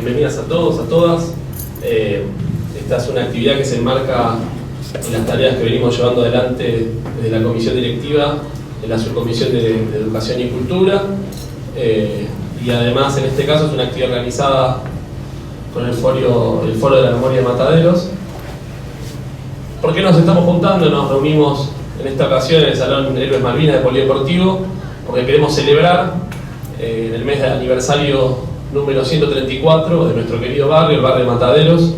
bienvenidas a todos, a todas. Esta es una actividad que se enmarca en las tareas que venimos llevando adelante desde la comisión directiva, en la subcomisión de Educación y Cultura, y además en este caso es una actividad organizada con el Foro de la Memoria de Mataderos. ¿Por qué nos estamos juntando? Nos reunimos en esta ocasión en el Salón Héroes Malvinas de Polideportivo, porque queremos celebrar en el mes de aniversario número 134 de nuestro querido barrio, el barrio de Mataderos.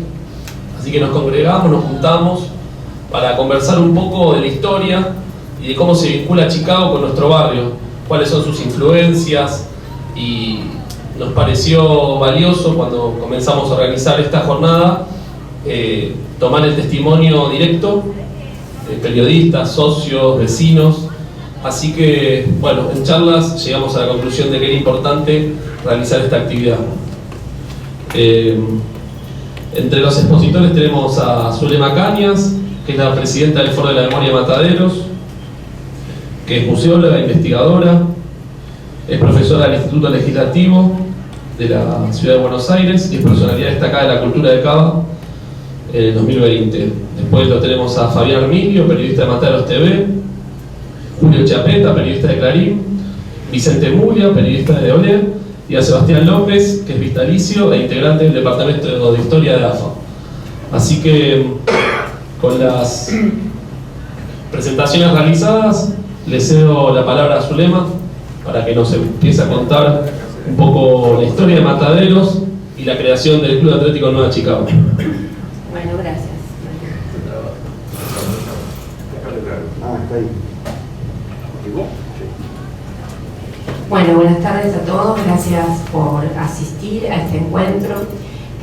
Así que nos congregamos, nos juntamos para conversar un poco de la historia y de cómo se vincula Chicago con nuestro barrio, cuáles son sus influencias, y nos pareció valioso cuando comenzamos a organizar esta jornada tomar el testimonio directo de periodistas, socios, vecinos. Así que, bueno, en charlas llegamos a la conclusión de que era importante realizar esta actividad. Entre los expositores tenemos a Zulema Cañas, que es la presidenta del Foro de la Memoria de Mataderos, que es museóloga, investigadora, es profesora del Instituto Legislativo de la Ciudad de Buenos Aires y es personalidad destacada de la cultura de Cava en el 2020. Después lo tenemos a Fabián Armilio, periodista de Mataderos TV, Julio Chapeta, periodista de Clarín, Vicente Mulia, periodista de Olé, y a Sebastián López, que es vitalicio e integrante del Departamento de Historia de AFA. Así que, con las presentaciones realizadas, le cedo la palabra a Zulema para que nos empiece a contar un poco la historia de Mataderos y la creación del Club Atlético Nueva Chicago. Bueno, gracias. Bueno, buenas tardes a todos. Gracias por asistir a este encuentro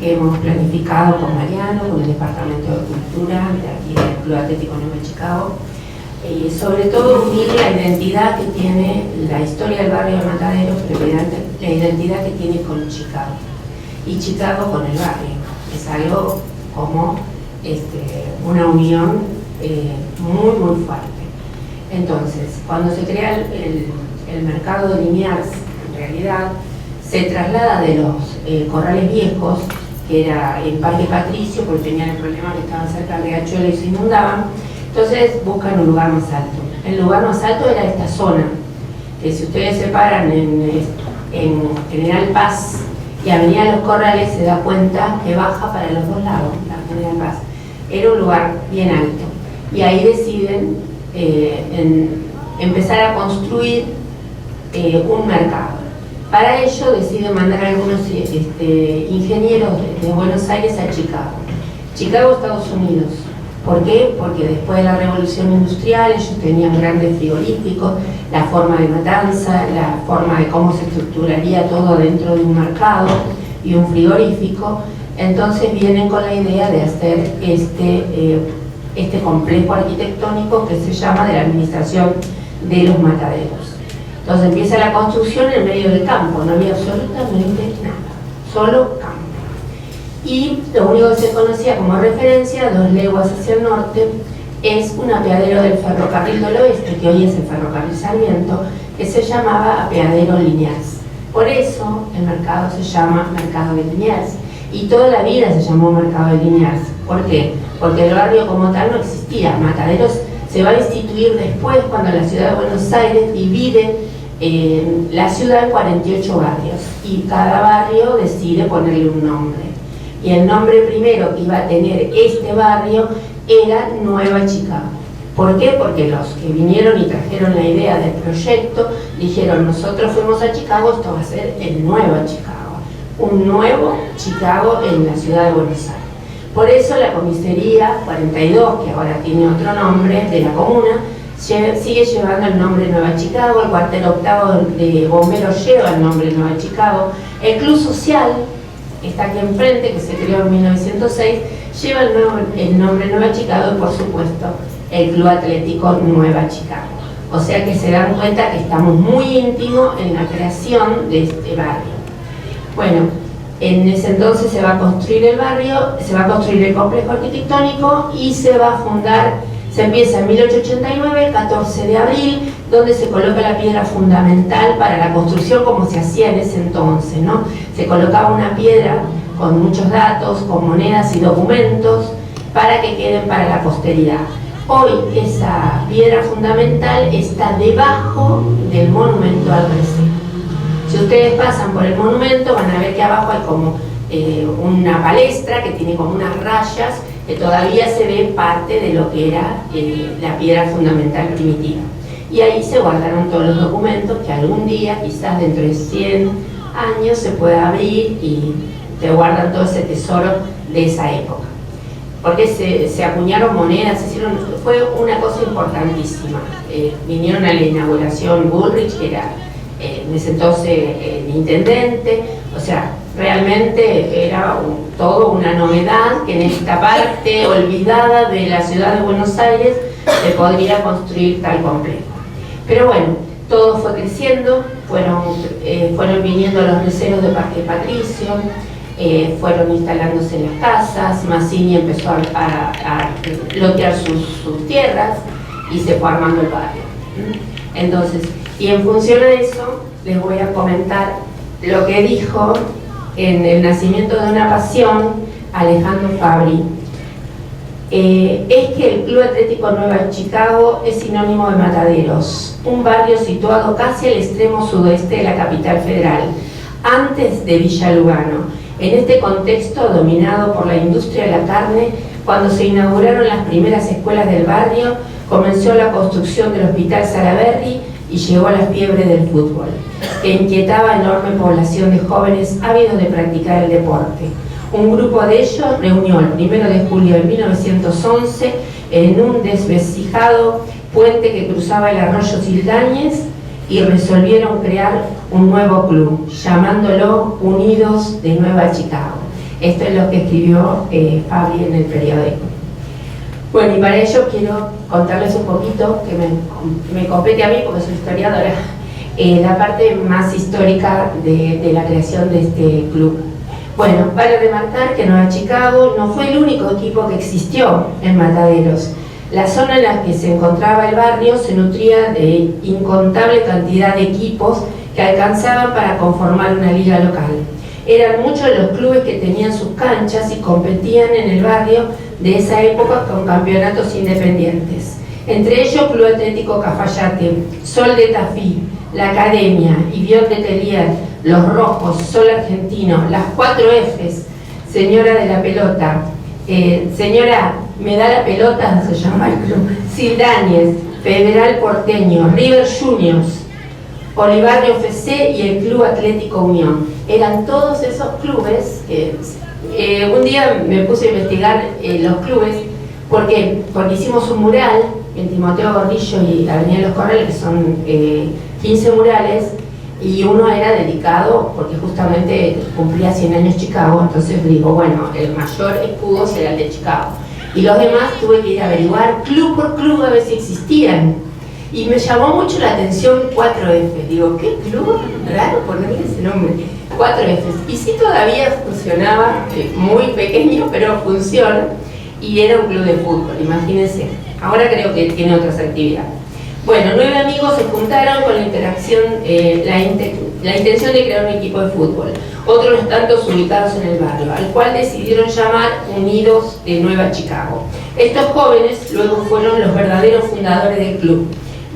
que hemos planificado con Mariano, con el Departamento de Cultura de aquí del Club Atlético Nueva Chicago. Sobre todo unir la identidad que tiene la historia del barrio de Mataderos, pero la identidad que tiene con Chicago y Chicago con el barrio. Es algo como una unión muy muy fuerte. Entonces, cuando se crea el mercado de Liniers, en realidad se traslada de los corrales viejos, que era en Parque Patricio, porque tenían el problema que estaban cerca del riachuelo y se inundaban. Entonces buscan un lugar más alto. El lugar más alto era esta zona, que si ustedes se paran en General Paz y Avenida Los Corrales, se da cuenta que baja para los dos lados, la General Paz. Era un lugar bien alto. Y ahí deciden empezar a construir un mercado. Para ello deciden mandar a algunos ingenieros de Buenos Aires a Chicago. Chicago, Estados Unidos. ¿Por qué? Porque después de la revolución industrial ellos tenían grandes frigoríficos, la forma de matanza, la forma de cómo se estructuraría todo dentro de un mercado y un frigorífico. Entonces vienen con la idea de hacer este complejo arquitectónico que se llama de la Administración de los Mataderos. Entonces empieza la construcción en medio del campo, no había absolutamente nada, solo campo. Y lo único que se conocía como referencia, 2 leguas hacia el norte, es un apeadero del Ferrocarril del Oeste, que hoy es el Ferrocarril Sarmiento, que se llamaba Apeadero Liniers. Por eso el mercado se llama Mercado de Liniers. Y toda la vida se llamó Mercado de Liniers. ¿Por qué? Porque el barrio como tal no existía. Mataderos se va a instituir después, cuando la ciudad de Buenos Aires divide la ciudad en 48 barrios. Y cada barrio decide ponerle un nombre. Y el nombre primero que iba a tener este barrio era Nueva Chicago. ¿Por qué? Porque los que vinieron y trajeron la idea del proyecto dijeron: nosotros fuimos a Chicago, esto va a ser el Nueva Chicago, un nuevo Chicago en la ciudad de Buenos Aires. Por eso la comisaría 42, que ahora tiene otro nombre, de la comuna, sigue llevando el nombre Nueva Chicago. El cuartel octavo de bomberos lleva el nombre Nueva Chicago. El Club Social, está aquí enfrente, que se creó en 1906, lleva el nombre Nueva Chicago, y por supuesto el Club Atlético Nueva Chicago. O sea que se dan cuenta que estamos muy íntimos en la creación de este barrio. Bueno, en ese entonces se va a construir el barrio, se va a construir el complejo arquitectónico y se va a fundar. Se empieza en 1889, el 14 de abril, donde se coloca la piedra fundamental para la construcción como se hacía en ese entonces, ¿no? Se colocaba una piedra con muchos datos, con monedas y documentos, para que queden para la posteridad. Hoy esa piedra fundamental está debajo del monumento al recero. Si ustedes pasan por el monumento van a ver que abajo hay como una palestra que tiene como unas rayas que todavía se ve parte de lo que era la piedra fundamental primitiva. Y ahí se guardaron todos los documentos que algún día, quizás dentro de 100 años, se pueda abrir y te guardan todo ese tesoro de esa época. Porque se acuñaron monedas, fue una cosa importantísima. Vinieron a la inauguración Bullrich, que era en ese entonces el intendente, o sea, realmente era todo una novedad que en esta parte olvidada de la ciudad de Buenos Aires se podría construir tal complejo. Pero bueno, todo fue creciendo, fueron viniendo los receros de Parque Patricio, fueron instalándose las casas, Mazzini empezó a lotear sus tierras y se fue armando el barrio. Entonces, y en función de eso, les voy a comentar lo que dijo en El nacimiento de una pasión Alejandro Fabri. Es que el Club Atlético Nueva Chicago es sinónimo de Mataderos, un barrio situado casi al extremo sudoeste de la capital federal, antes de Villa Lugano. En este contexto dominado por la industria de la carne, cuando se inauguraron las primeras escuelas del barrio, comenzó la construcción del Hospital Salaberry y llegó la fiebre del fútbol, que inquietaba a enorme población de jóvenes ávidos de practicar el deporte. Un grupo de ellos reunió el 1 de julio de 1911 en un desvencijado puente que cruzaba el arroyo Sildañez y resolvieron crear un nuevo club, llamándolo Unidos de Nueva Chicago. Esto es lo que escribió Fabri en el periódico. Bueno, y para ello quiero contarles un poquito, que me compete a mí porque soy historiadora, la parte más histórica de la creación de este club. Bueno, vale remarcar que Nueva Chicago no fue el único equipo que existió en Mataderos. La zona en la que se encontraba el barrio se nutría de incontable cantidad de equipos que alcanzaban para conformar una liga local. Eran muchos los clubes que tenían sus canchas y competían en el barrio de esa época con campeonatos independientes. Entre ellos Club Atlético Cafayate, Sol de Tafí, La Academia, Ivión de Telier, Los Rojos, Sol Argentino, las 4 Fs, Señora de la Pelota, Señora Me da la Pelota, se llama el club, Sildañez, Federal Porteño, River Juniors, Olivario FC y el Club Atlético Unión. Eran todos esos clubes. Un día me puse a investigar los clubes. ¿Por qué? Porque hicimos un mural en Timoteo Gordillo y la Avenida de los Corrales, que son 15 murales, y uno era dedicado, porque justamente cumplía 100 años Chicago, entonces digo, bueno, el mayor escudo será el de Chicago. Y los demás tuve que ir a averiguar club por club a ver si existían. Y me llamó mucho la atención 4F. Digo, ¿qué club raro ponerle ese nombre? 4F. Y sí todavía funcionaba, muy pequeño, pero funciona. Y era un club de fútbol, imagínense. Ahora creo que tiene otras actividades. Bueno, 9 amigos se juntaron con la intención de crear un equipo de fútbol. Otros tantos ubicados en el barrio, al cual decidieron llamar Unidos de Nueva Chicago. Estos jóvenes luego fueron los verdaderos fundadores del club.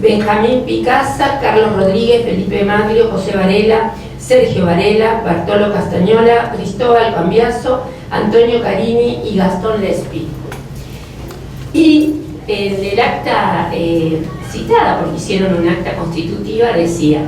Benjamín Picasa, Carlos Rodríguez, Felipe Maglio, José Varela, Sergio Varela, Bartolo Castañola, Cristóbal Cambiaso, Antonio Carini y Gastón Lespi. Y en el acta citada, porque hicieron un acta constitutiva, decía: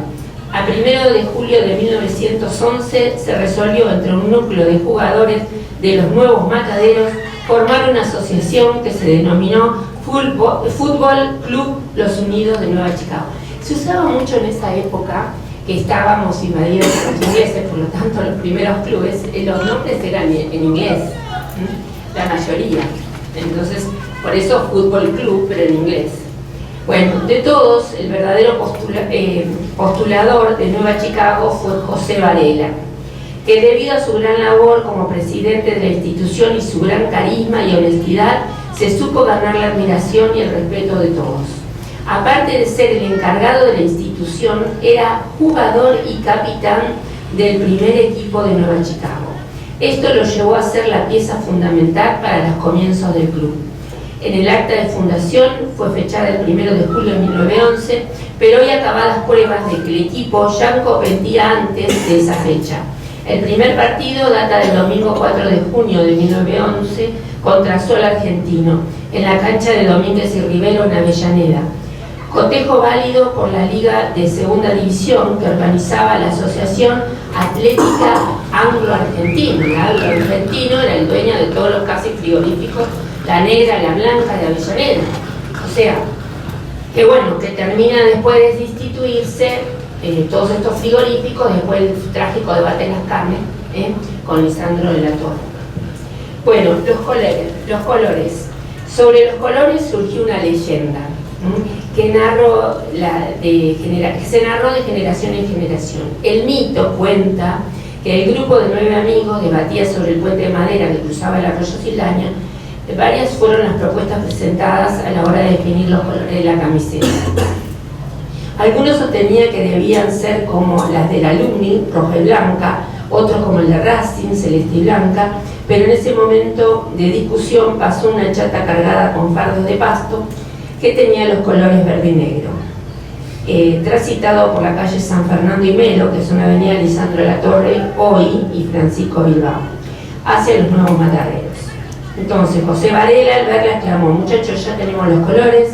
a 1 de julio de 1911 se resolvió entre un núcleo de jugadores de los nuevos Mataderos formar una asociación que se denominó Fútbol Club Los Unidos de Nueva Chicago. Se usaba mucho en esa época, que estábamos invadidos por los ingleses, por lo tanto los primeros clubes, los nombres eran en inglés, la mayoría. Entonces, por eso Fútbol Club, pero en inglés. Bueno, de todos, el verdadero postulador de Nueva Chicago fue José Varela, que debido a su gran labor como presidente de la institución y su gran carisma y honestidad, se supo ganar la admiración y el respeto de todos. Aparte de ser el encargado de la institución, era jugador y capitán del primer equipo de Nueva Chicago. Esto lo llevó a ser la pieza fundamental para los comienzos del club. En el acta de fundación fue fechada el 1 de julio de 1911, pero hoy acabadas pruebas de que el equipo ya competía antes de esa fecha. El primer partido data del domingo 4 de junio de 1911 contra Sol Argentino, en la cancha de Domínguez y Rivero en Avellaneda. Cotejo válido por la Liga de Segunda División que organizaba la Asociación Atlética Anglo-Argentina. El Anglo-Argentino era el dueño de todos los casi frigoríficos, la Negra, la Blanca de Avellaneda. O sea, que bueno, que termina después de destituirse todos estos frigoríficos, después del trágico debate de las carnes, con Lisandro de la Torre. Bueno, los colores. Sobre los colores surgió una leyenda que se narró de generación en generación. El mito cuenta que el grupo de 9 amigos debatía sobre el puente de madera que cruzaba el arroyo Sildaña. Varias fueron las propuestas presentadas a la hora de definir los colores de la camiseta. Algunos sostenían que debían ser como las del Alumni, roja y blanca, otros como el de Racing, celeste y blanca, pero en ese momento de discusión pasó una chata cargada con fardos de pasto que tenía los colores verde y negro. Transitado por la calle San Fernando y Melo, que es una avenida Lisandro de la Torre, hoy, y Francisco Bilbao, hacia los nuevos mataderos. Entonces José Varela al verla exclamó: muchachos, ya tenemos los colores,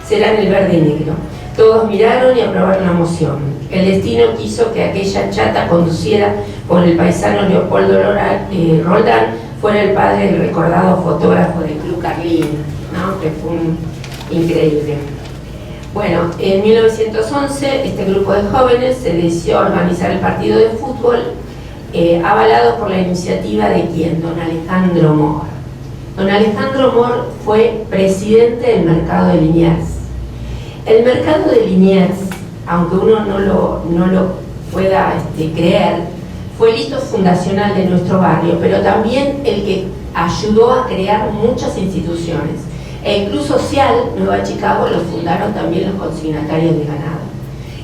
serán el verde y negro. Todos miraron y aprobaron la moción. El destino quiso que aquella chata conducida por el paisano Leopoldo Roldán fuera el padre del recordado fotógrafo del Club Carlín, ¿no? Que fue increíble. Bueno, en 1911 este grupo de jóvenes se decidió organizar el partido de fútbol, avalado por la iniciativa de ¿quién? Don Alejandro Mor. Don Alejandro Mor fue presidente del mercado de Liniers. El mercado de Liniers, aunque uno no lo pueda creer, fue el hito fundacional de nuestro barrio, pero también el que ayudó a crear muchas instituciones. El Club Social Nueva Chicago lo fundaron también los consignatarios de ganado.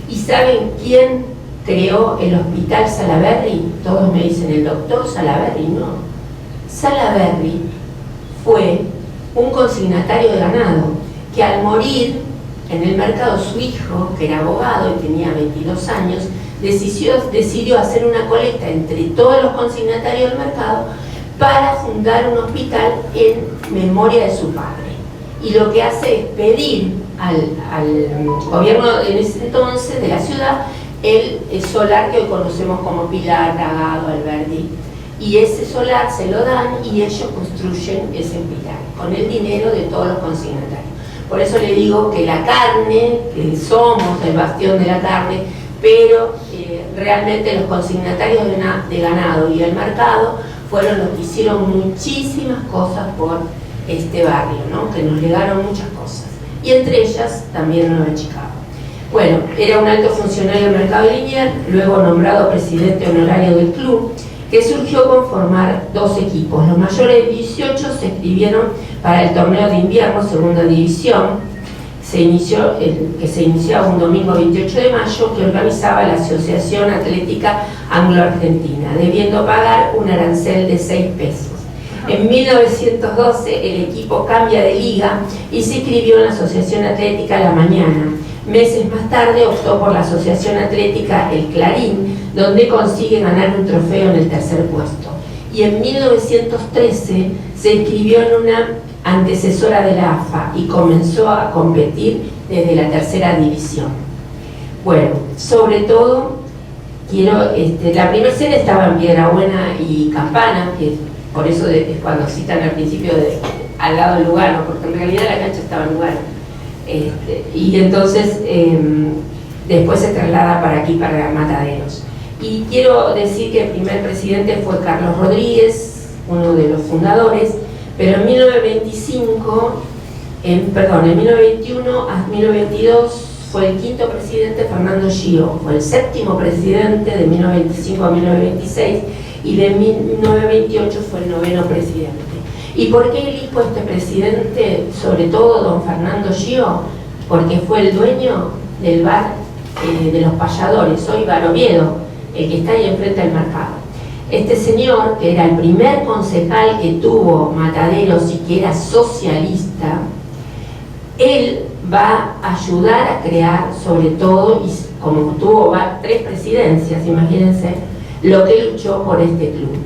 ¿Y saben quién creó el Hospital Salaberry? Todos me dicen el doctor Salaberry. No. Salaberry fue un consignatario de ganado que al morir en el mercado su hijo, que era abogado y tenía 22 años, decidió hacer una colecta entre todos los consignatarios del mercado para fundar un hospital en memoria de su padre. Y lo que hace es pedir al gobierno en ese entonces de la ciudad el solar que hoy conocemos como Pilar, Tagado, Alberdi. Y ese solar se lo dan y ellos construyen ese hospital con el dinero de todos los consignatarios. Por eso le digo que la carne, que somos el bastión de la carne, pero realmente los consignatarios de ganado y el mercado fueron los que hicieron muchísimas cosas por este barrio, ¿no? Que nos legaron muchas cosas, y entre ellas también Nueva Chicago. Bueno, era un alto funcionario del mercado de Liniers, luego nombrado presidente honorario del club, que surgió con formar 2 equipos. Los mayores de 18 se inscribieron para el torneo de invierno, segunda división, que se inició un domingo 28 de mayo, que organizaba la Asociación Atlética Anglo-Argentina, debiendo pagar un arancel de 6 pesos. En 1912 el equipo cambia de liga y se inscribió en la Asociación Atlética La Mañana. Meses más tarde optó por la Asociación Atlética El Clarín, donde consigue ganar un trofeo en el 3er puesto. Y en 1913 se inscribió en una antecesora de la AFA y comenzó a competir desde la 3er división. Bueno, sobre todo, la primera serie estaba en Piedrabuena y Campana, que por eso es cuando citan al principio al lado del Lugano, porque en realidad la cancha estaba en Lugano. Y entonces después se traslada para aquí, para Mataderos. Y quiero decir que el primer presidente fue Carlos Rodríguez, uno de los fundadores, pero en 1921 a 1922 fue el 5º presidente Fernando Gio, fue el 7º presidente de 1925 a 1926 y de 1928 fue el 9º presidente. ¿Y por qué elijo este presidente, sobre todo don Fernando Gio? Porque fue el dueño del bar de los Payadores, hoy Bar Oviedo, el que está ahí enfrente del mercado. Este señor, que era el primer concejal que tuvo Mataderos y que era socialista, él va a ayudar a crear, sobre todo, y como tuvo 3 presidencias, imagínense, lo que luchó por este club.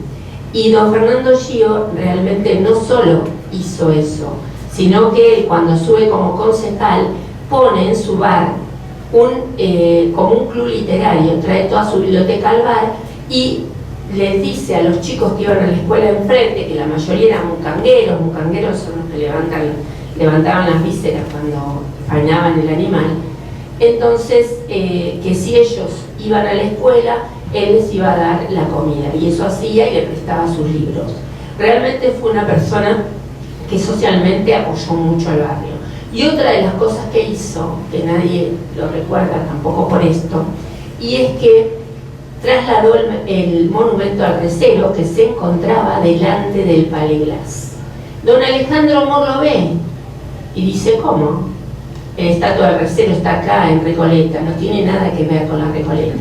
Y don Fernando Gio realmente no solo hizo eso, sino que él, cuando sube como concejal, pone en su bar como un club literario, trae toda su biblioteca al bar y les dice a los chicos que iban a la escuela de enfrente, que la mayoría eran mucangueros son los que levantaban las vísceras cuando faenaban el animal, entonces que si ellos iban a la escuela, él les iba a dar la comida, y eso hacía y le prestaba sus libros. Realmente fue una persona que socialmente apoyó mucho al barrio. Y otra de las cosas que hizo, que nadie lo recuerda tampoco por esto, y es que trasladó el monumento al recero que se encontraba delante del Paleglas. Don Alejandro Mor lo ve y dice, ¿cómo? La estatua del recero está acá en Recoleta, no tiene nada que ver con la Recoleta.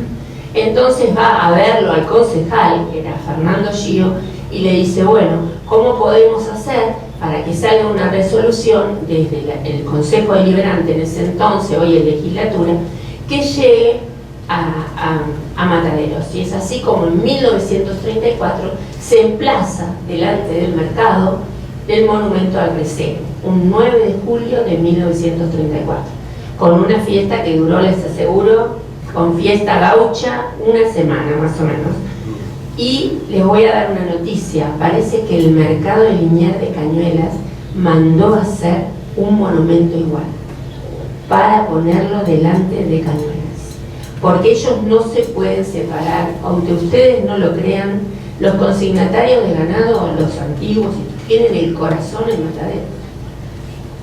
Entonces va a verlo al concejal, que era Fernando Gio, y le dice, bueno, ¿cómo podemos hacer para que salga una resolución desde el Consejo Deliberante en ese entonces, hoy en legislatura, que llegue a Mataderos? Y es así como en 1934 se emplaza delante del mercado del monumento al recero, un 9 de julio de 1934, con una fiesta que duró, les aseguro, con fiesta gaucha, una semana más o menos. Y les voy a dar una noticia, parece que el mercado de Liniers de Cañuelas mandó a hacer un monumento igual, para ponerlo delante de Cañuelas, porque ellos no se pueden separar, aunque ustedes no lo crean, los consignatarios de ganado, los antiguos, tienen el corazón en Mataderos,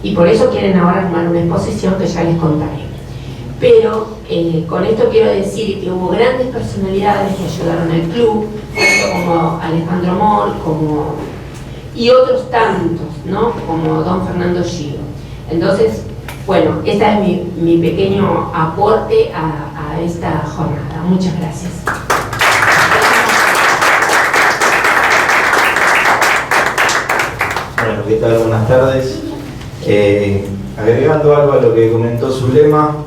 y por eso quieren ahora armar una exposición que ya les contaré. Pero con esto quiero decir que hubo grandes personalidades que ayudaron al club, tanto como Alejandro Mor, y otros tantos, ¿no? Como don Fernando Gio. Entonces, bueno, este es mi pequeño aporte a esta jornada. Muchas gracias. Bueno, ¿qué tal? Buenas tardes. Agregando algo a lo que comentó Zulema,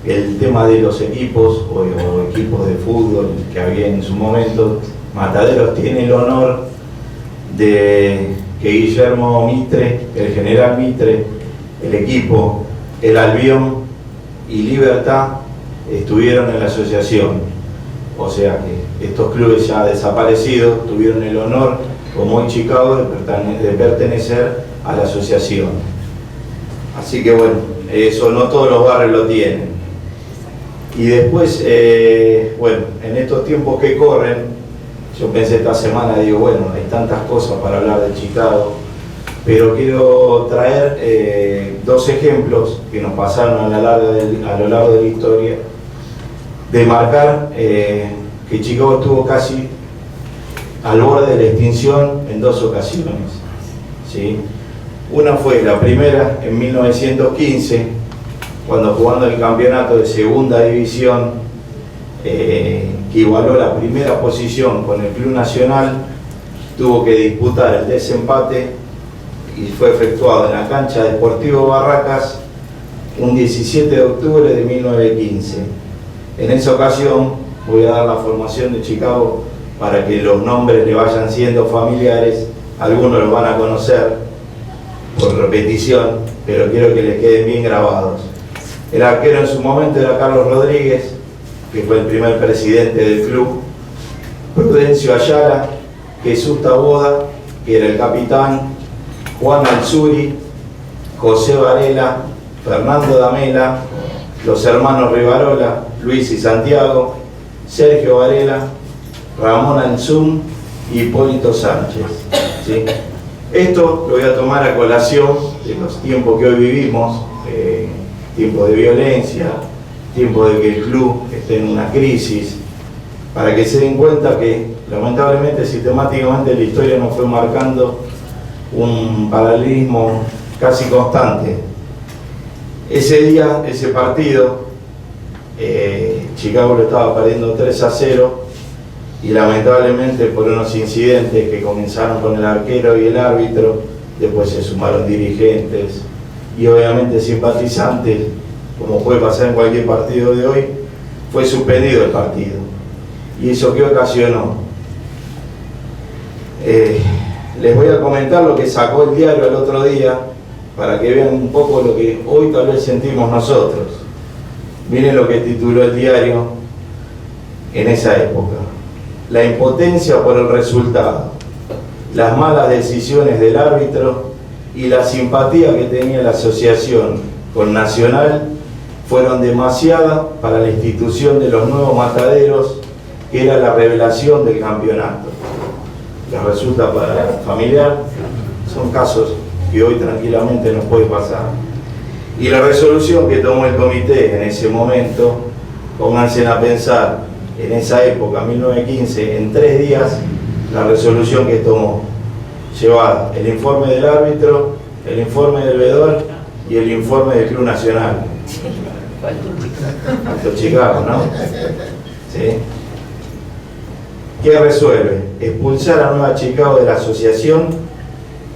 el tema de los equipos o equipos de fútbol que había en su momento, Mataderos tiene el honor de que Guillermo Mitre, el general Mitre, el equipo, el Albión y Libertad estuvieron en la asociación. O sea que estos clubes ya desaparecidos tuvieron el honor, como hoy Chicago, de pertenecer a la asociación. Así que bueno, eso no todos los barrios lo tienen. Y después, bueno, en estos tiempos que corren, yo pensé esta semana, digo, bueno, hay tantas cosas para hablar de Chicago, pero quiero traer 2 ejemplos que nos pasaron a lo largo de la historia, de marcar que Chicago estuvo casi al borde de la extinción en 2 ocasiones, ¿sí? Una fue la primera en 1915, cuando jugando el campeonato de segunda división, que igualó la primera posición con el Club Nacional, tuvo que disputar el desempate y fue efectuado en la cancha de Deportivo Barracas un 17 de octubre de 1915. En esa ocasión voy a dar la formación de Chicago para que los nombres le vayan siendo familiares, algunos los van a conocer por repetición, pero quiero que les queden bien grabados. El arquero en su momento era Carlos Rodríguez, que fue el primer presidente del club, Prudencio Ayala, Jesús Taboda, que era el capitán, Juan Alzuri, José Varela, Fernando Damela, los hermanos Rivarola, Luis y Santiago, Sergio Varela, Ramón Alzum y Hipólito Sánchez, ¿sí? Esto lo voy a tomar a colación de los tiempos que hoy vivimos, tiempos de violencia, tiempos de que el club esté en una crisis, para que se den cuenta que lamentablemente sistemáticamente la historia nos fue marcando un paralelismo casi constante. Ese día, ese partido, Chicago lo estaba perdiendo 3-0 y lamentablemente por unos incidentes que comenzaron con el arquero y el árbitro, después se sumaron dirigentes y obviamente simpatizantes, como puede pasar en cualquier partido de hoy, fue suspendido el partido. ¿Y eso qué ocasionó? Les voy a comentar lo que sacó el diario el otro día para que vean un poco lo que hoy tal vez sentimos nosotros. Miren lo que tituló el diario en esa época: la impotencia por el resultado, las malas decisiones del árbitro y la simpatía que tenía la asociación con Nacional fueron demasiadas para la institución de los nuevos mataderos, que era la revelación del campeonato. Les resulta para familiar, son casos que hoy tranquilamente nos puede pasar. Y la resolución que tomó el comité en ese momento, pónganse a pensar, en esa época, 1915, en 3 días, la resolución que tomó, llevaba el informe del árbitro, el informe del veedor y el informe del Club Nacional. Los Chicago, ¿no? ¿Sí? ¿Qué resuelve? Expulsar a Nueva Chicago de la asociación,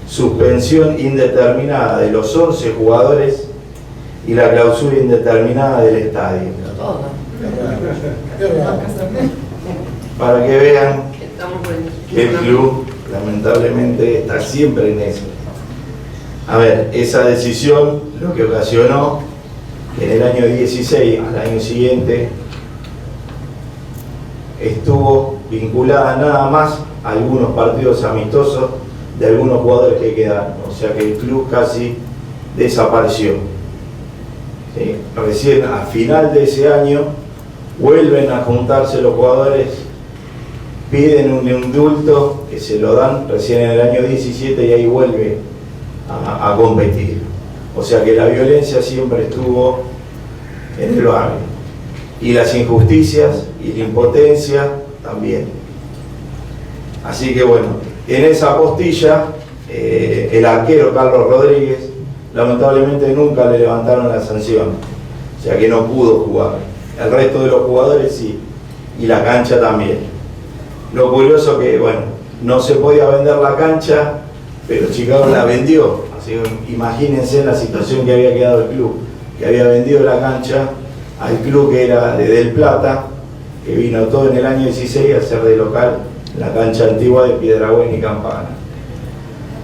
suspensión indeterminada de los 11 jugadores y la clausura indeterminada del estadio. Para que vean que el club lamentablemente está siempre en eso. A ver, esa decisión lo que ocasionó en el año 16, al año siguiente, estuvo vinculada nada más a algunos partidos amistosos de algunos jugadores que quedaron, o sea que el club casi desapareció. ¿Sí? Recién a final de ese año vuelven a juntarse los jugadores, piden un indulto que se lo dan recién en el año 17 y ahí vuelve a competir. O sea que la violencia siempre estuvo en el barrio, y las injusticias y la impotencia también. Así que bueno, en esa postilla el arquero Carlos Rodríguez lamentablemente nunca le levantaron la sanción, o sea que no pudo jugar. El resto de los jugadores sí, y la cancha también. Lo curioso que, bueno, no se podía vender la cancha, pero Chicago la vendió. Así que imagínense la situación que había quedado el club, que había vendido la cancha al club que era de Del Plata, que vino todo en el año 16 a ser de local la cancha antigua de Piedrabuena y Campana.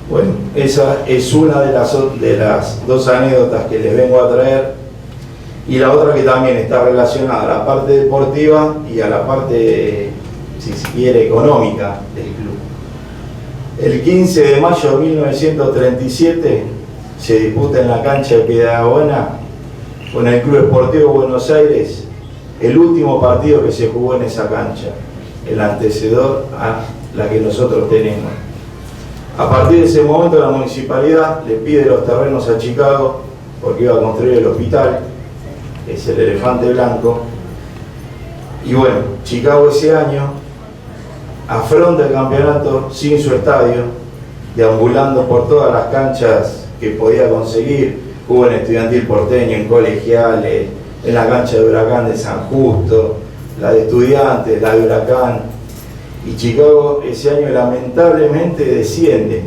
Bueno, esa es una de las 2 anécdotas que les vengo a traer, y la otra que también está relacionada a la parte deportiva y a la parte, si se quiere, económica del club. El 15 de mayo de 1937 se disputa en la cancha de Piedrabuena con el Club Esportivo Buenos Aires el último partido que se jugó en esa cancha, el antecedor a la que nosotros tenemos. A partir de ese momento la municipalidad le pide los terrenos a Chicago porque iba a construir el hospital, que es el Elefante Blanco. Y bueno, Chicago ese año afronta el campeonato sin su estadio, deambulando por todas las canchas que podía conseguir. Jugó en Estudiantil Porteño, en Colegiales, en la cancha de Huracán de San Justo, la de Estudiantes, la de Huracán. Y Chicago ese año lamentablemente desciende,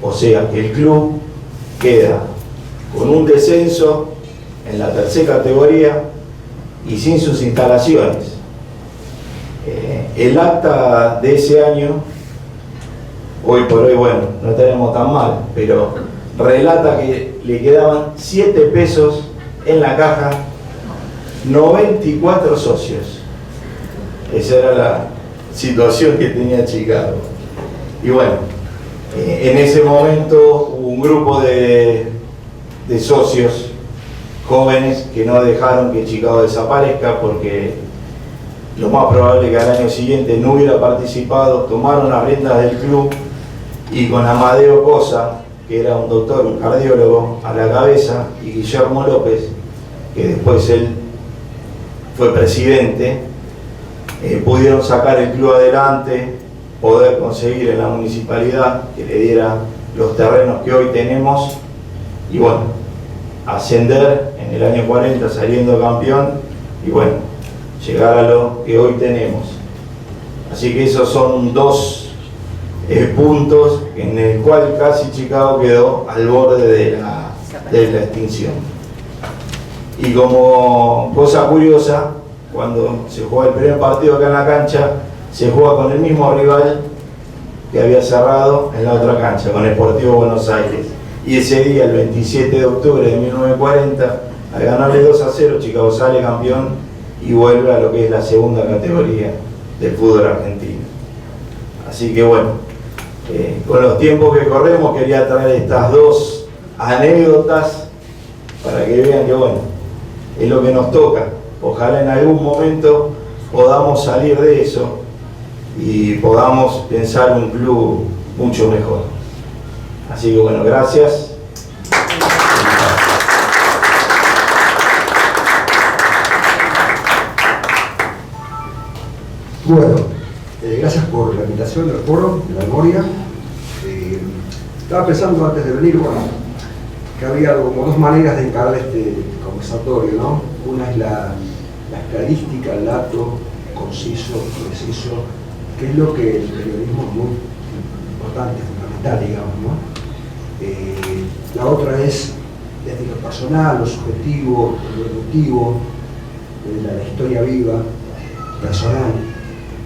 o sea que el club queda con un descenso en la 3ª categoría y sin sus instalaciones. El acta de ese año, hoy por hoy, bueno, no tenemos tan mal, pero relata que le quedaban 7 pesos en la caja, 94 socios. Esa era la situación que tenía Chicago. Y bueno, en ese momento hubo un grupo de socios jóvenes que no dejaron que Chicago desaparezca, porque lo más probable es que al año siguiente no hubiera participado. Tomaron las riendas del club y con Amadeo Cosa, que era un doctor, un cardiólogo, a la cabeza, y Guillermo López, que después él fue presidente, pudieron sacar el club adelante, poder conseguir en la municipalidad que le diera los terrenos que hoy tenemos, y bueno, ascender en el año 40 saliendo campeón, y bueno, llegar a lo que hoy tenemos. Así que esos son dos puntos en el cual casi Chicago quedó al borde de la extinción. Y como cosa curiosa, cuando se juega el primer partido acá en la cancha, se juega con el mismo rival que había cerrado en la otra cancha, con el Sportivo Buenos Aires. Y ese día, el 27 de octubre de 1940, al ganarle 2-0, Chicago sale campeón y vuelve a lo que es la segunda categoría del fútbol argentino. Así que bueno, con los tiempos que corremos quería traer estas dos anécdotas para que vean que bueno, es lo que nos toca. Ojalá en algún momento podamos salir de eso y podamos pensar un club mucho mejor. Así que bueno, gracias. Bueno, gracias por la invitación del foro de la memoria. Estaba pensando antes de venir, bueno, que había como dos maneras de encarar este conversatorio, ¿no? Una es la estadística, el dato conciso, preciso, que es lo que el periodismo es muy importante, fundamental, digamos, ¿no? La otra es desde lo personal, lo subjetivo, lo emotivo, la historia viva, personal.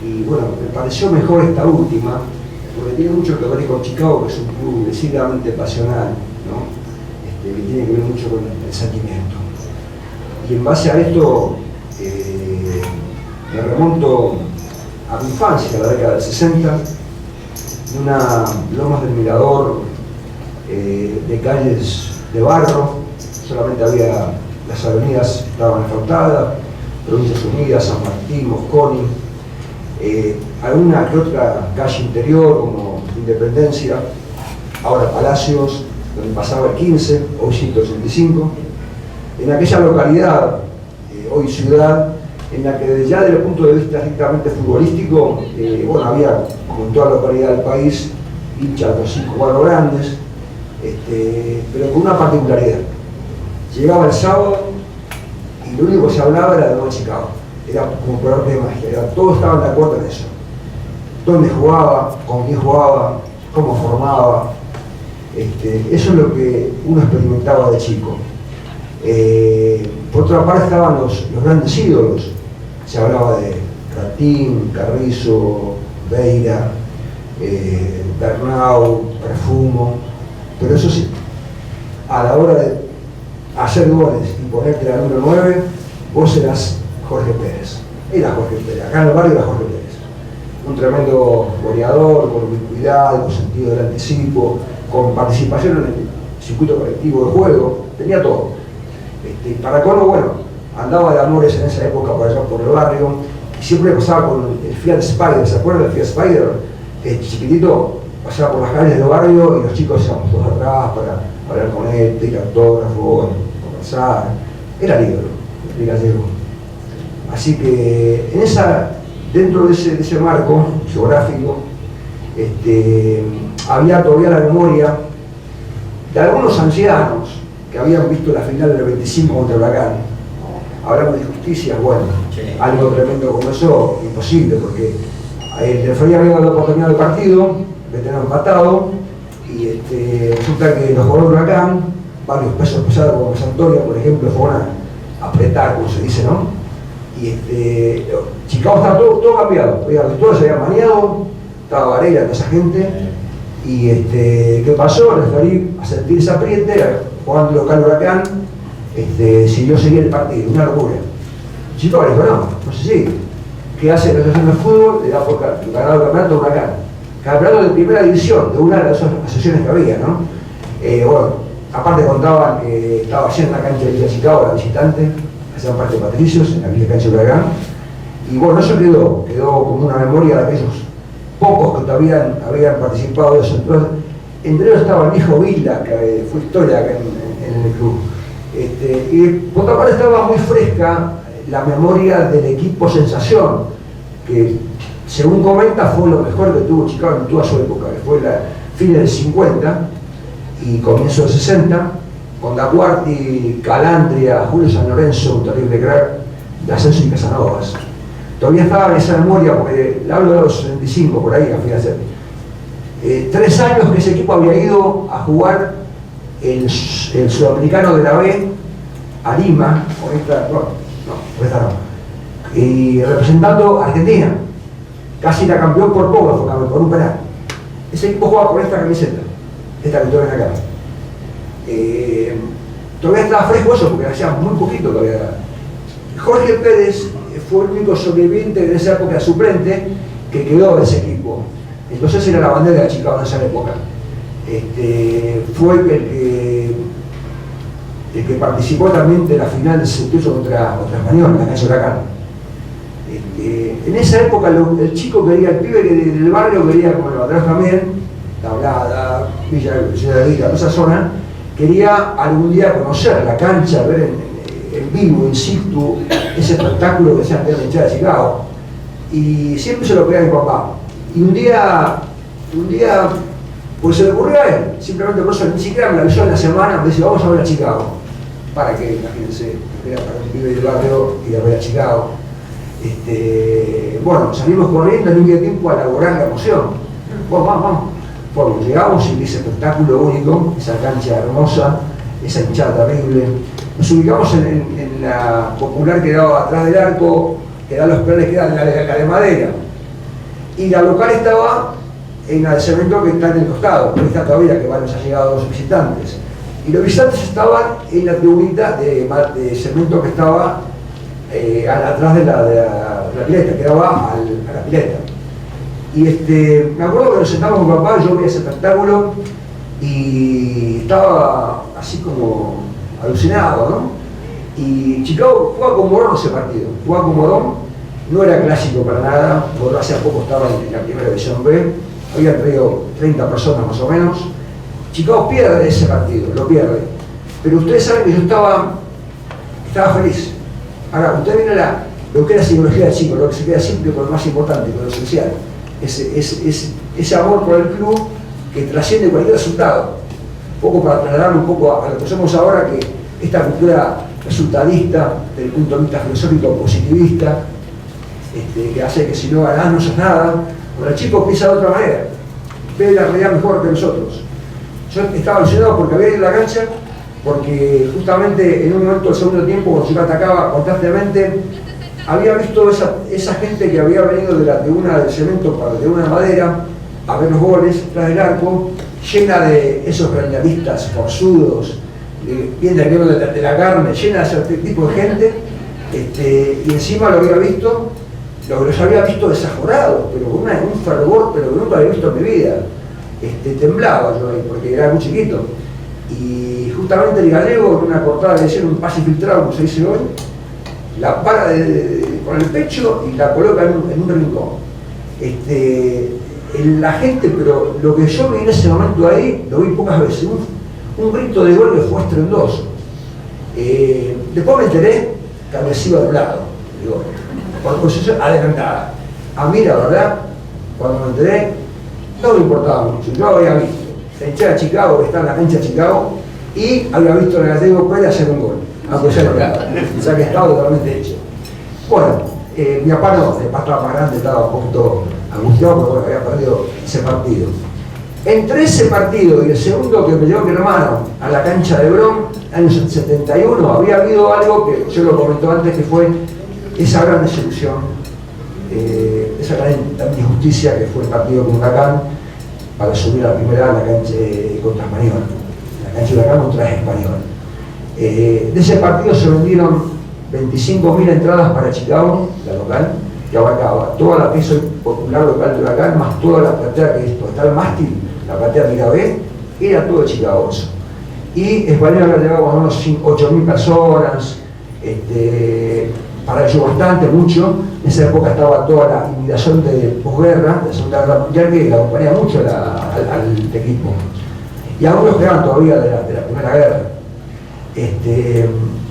Y bueno, me pareció mejor esta última, porque tiene mucho que ver con Chicago, que es un club decididamente pasional, ¿no? Que tiene que ver mucho con el sentimiento. Y en base a esto, me remonto a mi infancia, a la década del 60, en una Lomas del Mirador, de calles de barro, solamente había, las avenidas estaban asfaltadas, Provincias Unidas, San Martín, Mosconi, alguna que otra calle interior como Independencia, ahora Palacios, donde pasaba el 15, hoy 185, en aquella localidad, hoy ciudad, en la que ya desde el punto de vista estrictamente futbolístico, bueno, había, como en toda localidad del país, hinchas de los 5 cuadros grandes, pero con una particularidad. Llegaba el sábado y lo único que se hablaba era de Nueva Chicago. Era como por arte de magia, todos estaban de acuerdo en eso. Dónde jugaba, con quién jugaba, cómo formaba. Eso es lo que uno experimentaba de chico. Por otra parte estaban los grandes ídolos. Se hablaba de Ratín, Carrizo, Beira, Bernau, Perfumo, pero eso sí, a la hora de hacer goles y ponerte la número 9, vos eras Jorge Pérez. Era Jorge Pérez, acá en el barrio era Jorge Pérez. Un tremendo goleador, con ubicuidad, con sentido del anticipo, con participación en el circuito colectivo de juego, tenía todo. Para colmo, bueno, andaba de amores en esa época por allá por el barrio, y siempre pasaba con el Fiat Spider, ¿se acuerdan del Fiat Spider? Chiquitito, pasaba por las calles del barrio y los chicos íbamos todos atrás para hablar con él, pedir autógrafo, conversar. Era ídolo, el gallego. Así que dentro de ese marco geográfico, había todavía la memoria de algunos ancianos que habían visto la final del 25 contra el Huracán. Hablamos de injusticias, bueno, sí. Algo tremendo como eso, imposible, porque el referee había dado por terminado el partido, le tenían empatado, y resulta que los jugadores del Huracán, varios pesos pesados como Santoria, por ejemplo, fueron a apretar, como se dice, ¿no? Y Chicago estaba todo cambiado, todo se había maneado, estaba Varela, toda esa gente, y ¿qué pasó? El referee, a sentir esa apriete, jugando local Huracán, siguió seguir el partido, una locura. Chicago le dijo, no sé si, ¿qué hace la asociación de fútbol? Le da por ganar el campeonato de Huracán. Campeonato de primera división, de una de las asociaciones que había, ¿no? Bueno, aparte contaban que estaba llena la cancha de Villa Chicago, la visitante, hacían parte de Patricios, en la Villa Cancha de Huracán. Y bueno, eso quedó como una memoria de aquellos pocos que todavía habían participado de eso. Entonces, entre ellos estaba el viejo Vila, que fue historia acá en el club. Y por otra parte estaba muy fresca la memoria del equipo Sensación, que según comenta fue lo mejor que tuvo Chicago en toda su época, que fue la fines del 50 y comienzo del 60, con Daguarti, Calandria, Julio San Lorenzo, un terrible crack, de Ascenso y Casanovas. todavía estaba en esa memoria, porque le hablo de los 75 por ahí, a fin de hacer. 3 años que ese equipo había ido a jugar el sudamericano de la B a Lima, y representando a Argentina. Casi la campeón por poco, por un penal. Ese equipo jugaba con esta camiseta, esta que estoy en acá. Todavía estaba fresco eso, porque hacía muy poquito todavía. Jorge Pérez fue el único sobreviviente de esa época suplente que quedó de ese equipo. Entonces era la bandera de Chicago en esa época. Fue el que participó también de la final del 78 contra Español, en la cancha Huracán. En esa época el chico quería, el pibe del barrio quería, como lo atrás también, Tablada, Villa de Rica, toda esa zona, quería algún día conocer la cancha, ver en vivo, in situ, ese espectáculo que se hacía en la hinchada de Chicago. Y siempre se lo pedía a mi papá. Y un día, pues se le ocurrió a él, simplemente por eso, ni siquiera me lo avisó en la semana, me dice, vamos a ver a Chicago. ¿Para qué? Imagínense, era para un pibe del barrio ir a ver a Chicago. Bueno, salimos corriendo en un día de tiempo a elaborar la emoción. Vamos. Bueno, llegamos y ese espectáculo único, esa cancha hermosa, esa hinchada terrible. Nos ubicamos en la popular que daba atrás del arco, que da los penales, que era la de madera. Y la local estaba en la de cemento que está en el costado, pero está todavía, que van los allegados visitantes. Y los visitantes estaban en la tribunita de cemento que estaba atrás de la pileta, que daba a la pileta. Y me acuerdo que nos sentamos con mi papá, yo vi ese espectáculo y estaba así como alucinado, ¿no? Y Chicago jugaba con Morón ese partido, jugaba con Morón, no era clásico para nada, Morón hace poco estaba en la primera división B, había traído 30 personas más o menos. Chicago pierde ese partido, lo pierde, pero ustedes saben que yo estaba feliz. Ahora, usted viene lo que es la psicología del chico, lo que se queda siempre con lo más importante, con lo esencial. Ese amor por el club que trasciende cualquier resultado. Un poco para trasladarlo un poco a lo que somos ahora, que esta cultura resultadista, desde el punto de vista filosófico positivista, que hace que si no ganás no sos nada. Bueno, el chico piensa de otra manera, ve la realidad mejor que nosotros. Yo estaba alucinado porque había ido a la cancha, porque justamente en un momento del segundo tiempo, cuando se atacaba constantemente, había visto esa gente que había venido de la tribuna de cemento para la tribuna de madera a ver los goles tras del arco, llena de esos gremialistas forzudos, bien del gremio de la carne, llena de ese tipo de gente, y encima lo había visto, los había visto desaforados, pero con un fervor, pero que nunca había visto en mi vida. Temblaba yo ahí, porque era muy chiquito. Y justamente el gallego, en una cortada de decir un pase filtrado, como se dice hoy, la para con el pecho y la coloca en un rincón. La gente, pero lo que yo vi en ese momento ahí, lo vi pocas veces, un grito de gol que fue estruendoso. Después me enteré que había sido anulado, digo, por posición adelantada. A mí, la verdad, cuando me enteré, no me importaba mucho. Yo había visto la hinchada de Chicago, que está en la cancha de Chicago, y había visto al gallego Pérez hacer un gol, aunque sea anulado. O sea que estaba totalmente hecho. Bueno, mi papá no, el papá estaba más grande, estaba un poquito angustiado porque bueno, había perdido ese partido. Entre ese partido y el segundo que me llevó mi hermano a la cancha de Bron, año 71, había habido algo que yo lo comentó antes, que fue esa gran desilusión, esa gran injusticia que fue el partido con Huracán para subir a la primera a la cancha contra Español, la cancha de Huracán contra Español. De ese partido se vendieron 25.000 entradas para Chicago, la local, que abarcaba toda la pieza popular local de Huracán, más toda la platea que está el mástil, la platea Mirabé, era todo de Chicago eso. Y Español había llegado a unos 8.000 personas, para ello bastante, mucho. En esa época estaba toda la inmigración de posguerra, de la Segunda Guerra Mundial, que le acompañaba mucho al equipo. Y algunos quedaban todavía de la Primera Guerra.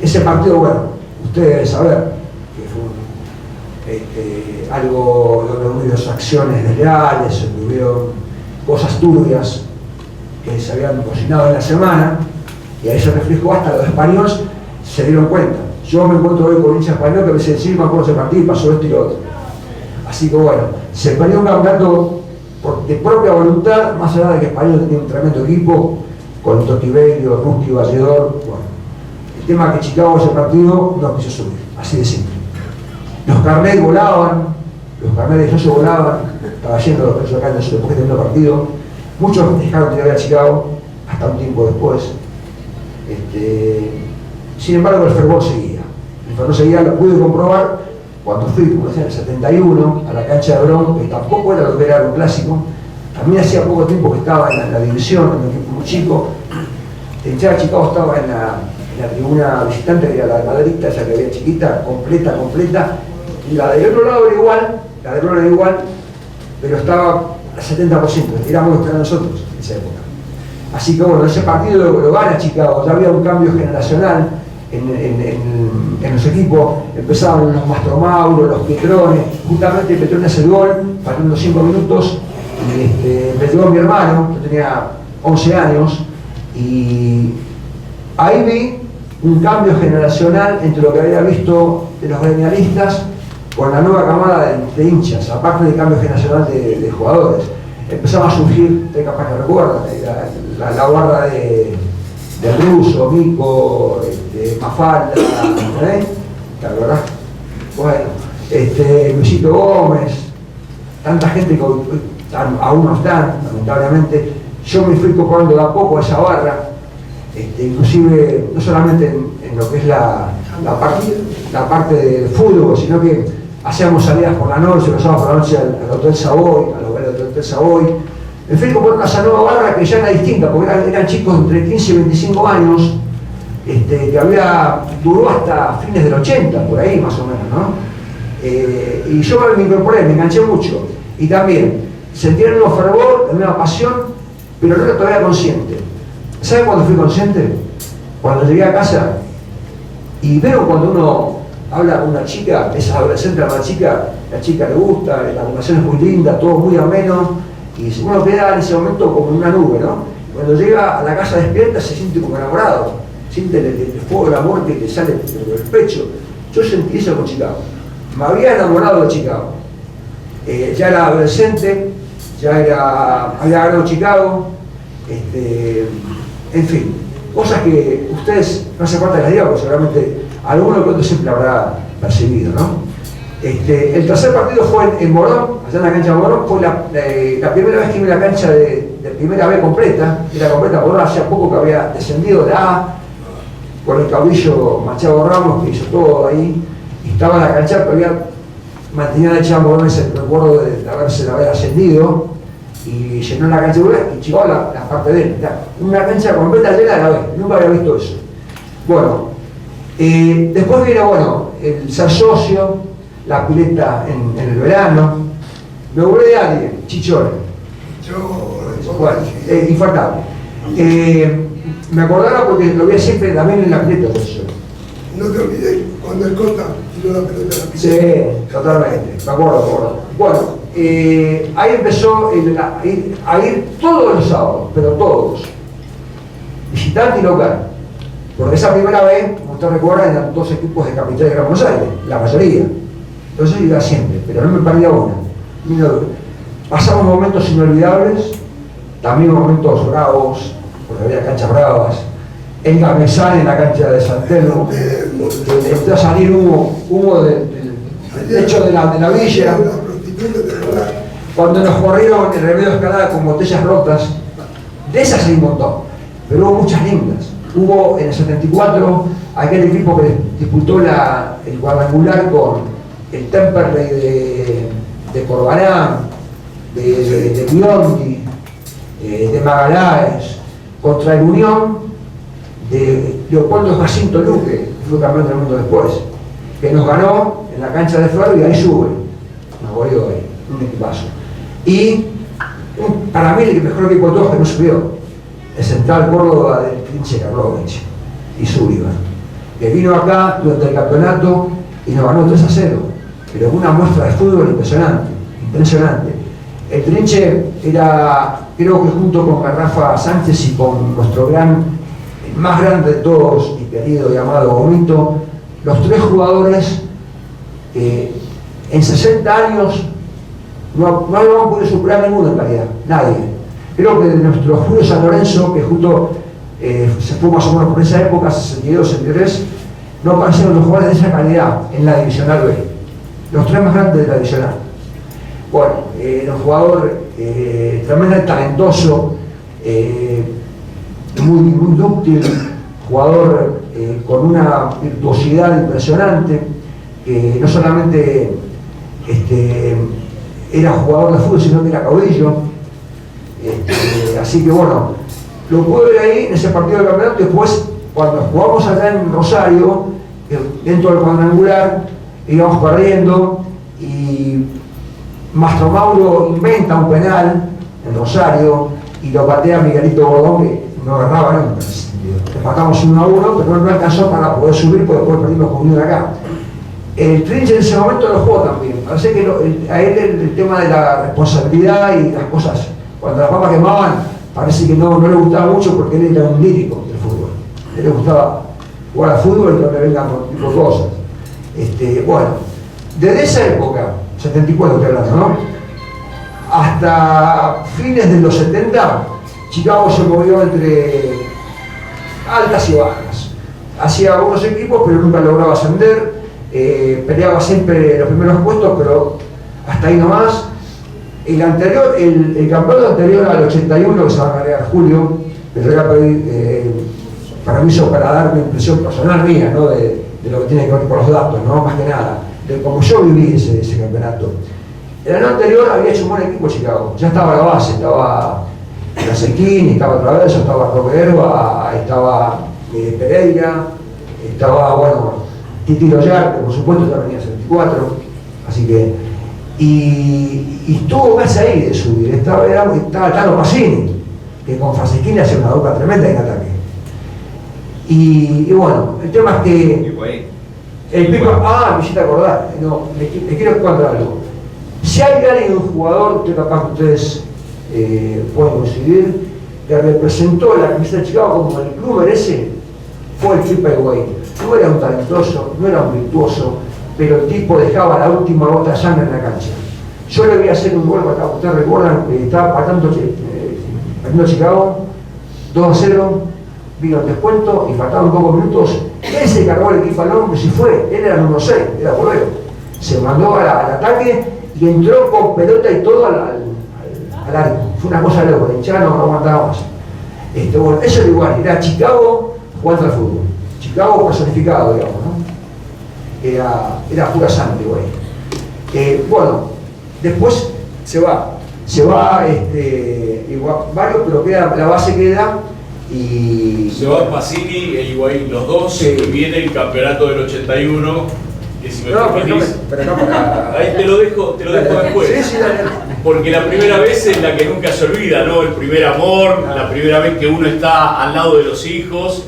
Ese partido, bueno, ustedes deben saber que fue algo donde hubo acciones desleales, donde hubieron cosas turbias que se habían cocinado en la semana, y ahí se reflejó hasta los españoles se dieron cuenta. Yo me encuentro hoy con un hincha español que me dice, sí, me acuerdo ese partido y pasó esto y lo otro. Así que bueno, se perdió un campeonato de propia voluntad, más allá de que Español tenía un tremendo equipo, con Totivelio, Rusti, Valledor. Bueno, el tema es que Chicago ese partido no quiso subir, así de simple. Los carnets volaban, los carnets de socio volaban, estaba yendo los precios acá después de tener el partido. Muchos dejaron de ir a Chicago hasta un tiempo después. Sin embargo, el fervor seguía. El fervor seguía, lo pude comprobar cuando fui, como decía, en el 71, a la cancha de Bron, que tampoco era lo que era un clásico. También hacía poco tiempo que estaba en la división, en un equipo muy chico. El hinchada de Chicago estaba en la tribuna visitante, que era la madrita, esa que había chiquita, completa. Y la del otro lado era igual, la de Bron era igual, pero estaba al 70%, éramos los que nosotros en esa época. Así que bueno, ese partido lo gana Chicago, ya había un cambio generacional en los equipos, empezaban los Mastromauro, los Pietrones, justamente Pietrone hace el gol, faltando 5 minutos, y me llegó mi hermano, yo tenía 11 años, y ahí vi un cambio generacional entre lo que había visto de los gremialistas con la nueva camada de hinchas, aparte del cambio generacional de jugadores. Empezaba a surgir, usted capaz que recuerda, la guarda de Russo, Mico, Mafalda, ¿te acordás? Bueno, Luisito Gómez, tanta gente que aún no están, lamentablemente. Yo me fui comprando de a poco a esa barra, inclusive no solamente en lo que es la parte del fútbol, sino que hacíamos salidas por la noche, los sábados por la noche al Hotel Savoy, a los bares del Hotel Savoy. Me fui comprando esa nueva barra que ya era distinta, porque eran chicos entre 15 y 25 años, que duró hasta fines del 80, por ahí más o menos, ¿no? Y yo me incorporé, me enganché mucho. Y también sentí el mismo fervor, la misma pasión, pero no era todavía consciente. ¿Sabe cuándo fui consciente? Cuando llegué a casa y veo cuando uno habla con una chica, es adolescente, la chica le gusta, la conversación es muy linda, todo muy ameno, y uno queda en ese momento como en una nube, ¿no? Cuando llega a la casa despierta se siente como enamorado, siente el fuego del amor que te sale del pecho. Yo sentí eso con Chicago. Me había enamorado de Chicago. Ya era adolescente, había ganado Chicago, en fin, cosas que ustedes no hace falta que las digan, porque seguramente alguno que otro siempre habrá percibido, ¿no? El tercer partido fue en Morón, allá en la cancha de Morón, fue la primera vez que vi la cancha de primera B completa, era completa, Morón hacía poco que había descendido de A, con el caudillo Machado Ramos, que hizo todo ahí, y estaba en la cancha, pero había mantenido hecha Morón ese recuerdo de haber ascendido, y llenó la cancha y Chicago la parte de él, una cancha completa llena de la B, nunca había visto eso. Bueno, después vino, el ser socio, la pileta en el verano. Me volví de alguien, Chichón. Bueno, infaltable. Me acordaba porque lo veía siempre también en la pileta de Chichón. No te olvides cuando el Cota tiró la pelota en la pileta. Sí, totalmente, me acuerdo. Bueno, ahí empezó a ir todos los sábados, pero todos, visitante y local. Porque esa primera vez, como usted recuerda, eran dos equipos de Capital de Gran Buenos Aires, la mayoría. Entonces iba siempre, pero no me perdía una. Pasamos momentos inolvidables, también momentos bravos, porque había canchas bravas. En Gamesán, en la cancha de San Telmo, empezó a salir humo del techo de la villa. Cuando nos corrieron el Remedio Escalada con botellas rotas, de esas hay un montón, pero hubo muchas lindas. Hubo en el 74 aquel equipo que disputó el cuadrangular con el Temperley de Corbalán, de Biondi, de Magaláes, contra el Unión de Leopoldo Jacinto Luque, que fue campeón del mundo después, que nos ganó en la cancha de Flor y ahí sube, nos goleó ahí, un equipazo. Y para mí el mejor equipo de todos que no subió, el Central Córdoba del Trinche Karlovich y Sullivan, que vino acá durante el campeonato y nos ganó 3-0, pero una muestra de fútbol impresionante. El Trinche era, creo que junto con Rafa Sánchez y con nuestro el más grande de todos y querido y amado Gomito, los tres jugadores en 60 años no habíamos podido superar ninguno en calidad, nadie. Creo que de nuestro Julio San Lorenzo, que justo se fue más o menos por esa época, 62, 63, no aparecieron los jugadores de esa calidad en la Divisional B. Los tres más grandes de la Divisional. Bueno, un jugador tremendamente talentoso, muy dúctil, jugador con una virtuosidad impresionante, que no solamente era jugador de fútbol, sino que era caudillo. Así que bueno, lo pude ver ahí en ese partido del campeonato. Después, cuando jugamos allá en Rosario, dentro del cuadrangular, íbamos perdiendo y Mastro Mauro inventa un penal en Rosario y lo patea Miguelito Bordón, que no agarraba nunca. Empatamos 1-1, pero no alcanzó para poder subir, porque después perdimos con uno de acá. El Trinche en ese momento lo jugó también. Parece que a él el tema de la responsabilidad y las cosas, cuando las papas quemaban, parece que no le gustaba mucho, porque él era un lírico del fútbol. A él le gustaba jugar al fútbol y no le vengan por cosas. Bueno, desde esa época, 74 estoy hablando, ¿no?, hasta fines de los 70, Chicago se movió entre altas y bajas. Hacía algunos equipos, pero nunca lograba ascender. Peleaba siempre los primeros puestos, pero hasta ahí nomás. El campeonato anterior al 81, que se va a ganar Julio, le voy a pedir permiso para dar una impresión personal mía, ¿no?, de lo que tiene que ver con los datos, ¿no?, más que nada, de cómo yo viví ese campeonato. El año anterior había hecho un buen equipo Chicago, ya estaba la base, estaba Sequín, estaba Traverso, estaba Roberva, estaba Pereira, estaba, bueno, Titi Loyar, que por supuesto ya venía 74, así que, y estuvo casi ahí de subir. Estaba Tano Pacini, que con Franceschini hace una dupla tremenda en ataque. Y bueno, el tema es que el Pipa, me hiciste acordar, no, le quiero contar algo. Si hay alguien, un jugador, que capaz que ustedes pueden coincidir, que representó la camiseta de Chicago como el club merece, fue el Pipa Higuaín. No era un talentoso, no era un virtuoso, pero el tipo dejaba la última gota de sangre en la cancha. Yo le voy a hacer un gol, ustedes recuerdan que estaba partiendo Chicago, 2-0, vino el descuento y faltaban pocos minutos. Él se cargó el equipo al hombro y se fue. Él era el número 6, era portero. Se mandó al ataque y entró con pelota y todo al arco. Fue una cosa loca, el hinchada no aguantaba más. Bueno, eso era igual, era Chicago jugando al fútbol. Chicago personificado, digamos, ¿no? Era pura sangre, güey. Bueno, después se va varios, pero la base queda. Y se va Pacini e Higuaín, los dos, sí. Y viene el campeonato del 81, que si me permitís, ahí te lo dejo después, sí, porque la primera vez es la que nunca se olvida, ¿no? El primer amor, la primera vez que uno está al lado de los hijos,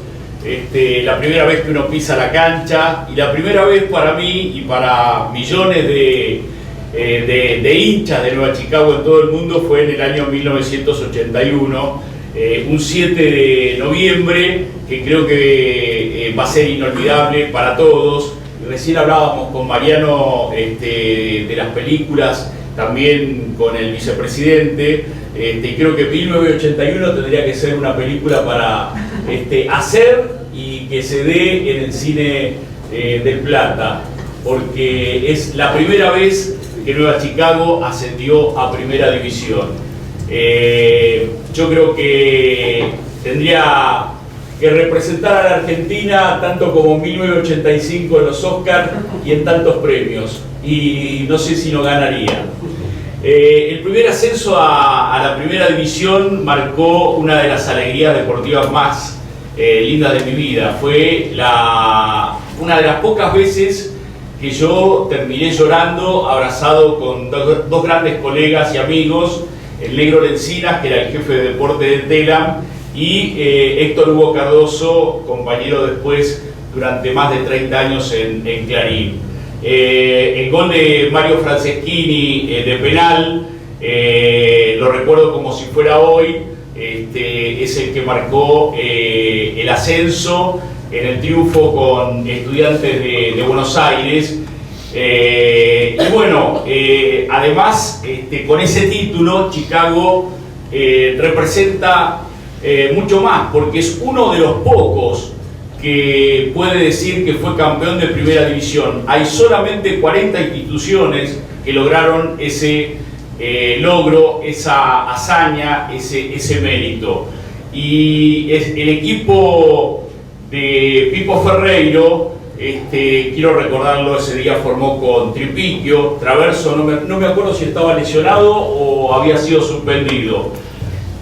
la primera vez que uno pisa la cancha, y la primera vez para mí y para millones de hinchas de Nueva Chicago en todo el mundo fue en el año 1981. Un 7 de noviembre que creo que va a ser inolvidable para todos. Recién hablábamos con Mariano de las películas, también con el vicepresidente, y creo que 1981 tendría que ser una película para hacer y que se dé en el cine del Plata, porque es la primera vez que Nueva Chicago ascendió a Primera División. Yo creo que tendría que representar a la Argentina tanto como en 1985 en los Oscars y en tantos premios, y no sé si no ganaría. El primer ascenso a la Primera División marcó una de las alegrías deportivas más lindas de mi vida. Fue una de las pocas veces que yo terminé llorando abrazado con dos grandes colegas y amigos, el Negro Lencinas, que era el jefe de deporte de Telam, y Héctor Hugo Cardoso, compañero después durante más de 30 años en Clarín. El gol de Mario Franceschini de penal, lo recuerdo como si fuera hoy, es el que marcó el ascenso en el triunfo con Estudiantes de Buenos Aires. Y bueno, además, con ese título, Chicago representa mucho más, porque es uno de los pocos que puede decir que fue campeón de primera división. Hay solamente 40 instituciones que lograron ese logro, esa hazaña, ese mérito. Y el equipo de Pipo Ferreiro, quiero recordarlo, ese día formó con Tripiquio, Traverso, no me acuerdo si estaba lesionado o había sido suspendido,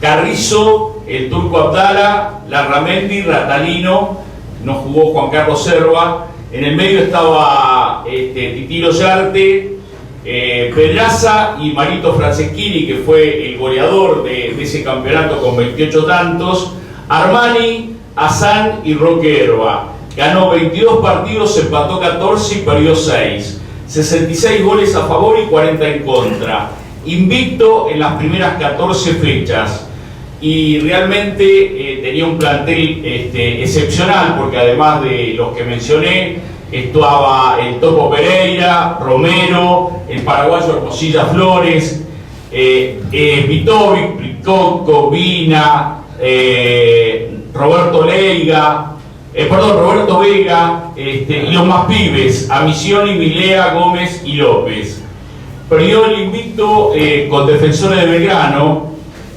Carrizo, el Turco Abdala, Larramendi, Ratalino, no jugó Juan Carlos Serva, en el medio estaba Titilo Yarte, Pedraza y Marito Franceschini, que fue el goleador de ese campeonato con 28 tantos, Armani, Hassan y Roque Herba. Ganó 22 partidos, empató 14 y perdió 6. 66 goles a favor y 40 en contra. Invicto en las primeras 14 fechas. Y realmente tenía un plantel excepcional, porque además de los que mencioné, estaba el Topo Pereira, Romero, el paraguayo Hermosilla Flores, Vitovic, Pricoco, Vina, Roberto Vega, y los más pibes, Amisioni, Milea, Gómez y López. Perdió el invicto con Defensores de Belgrano,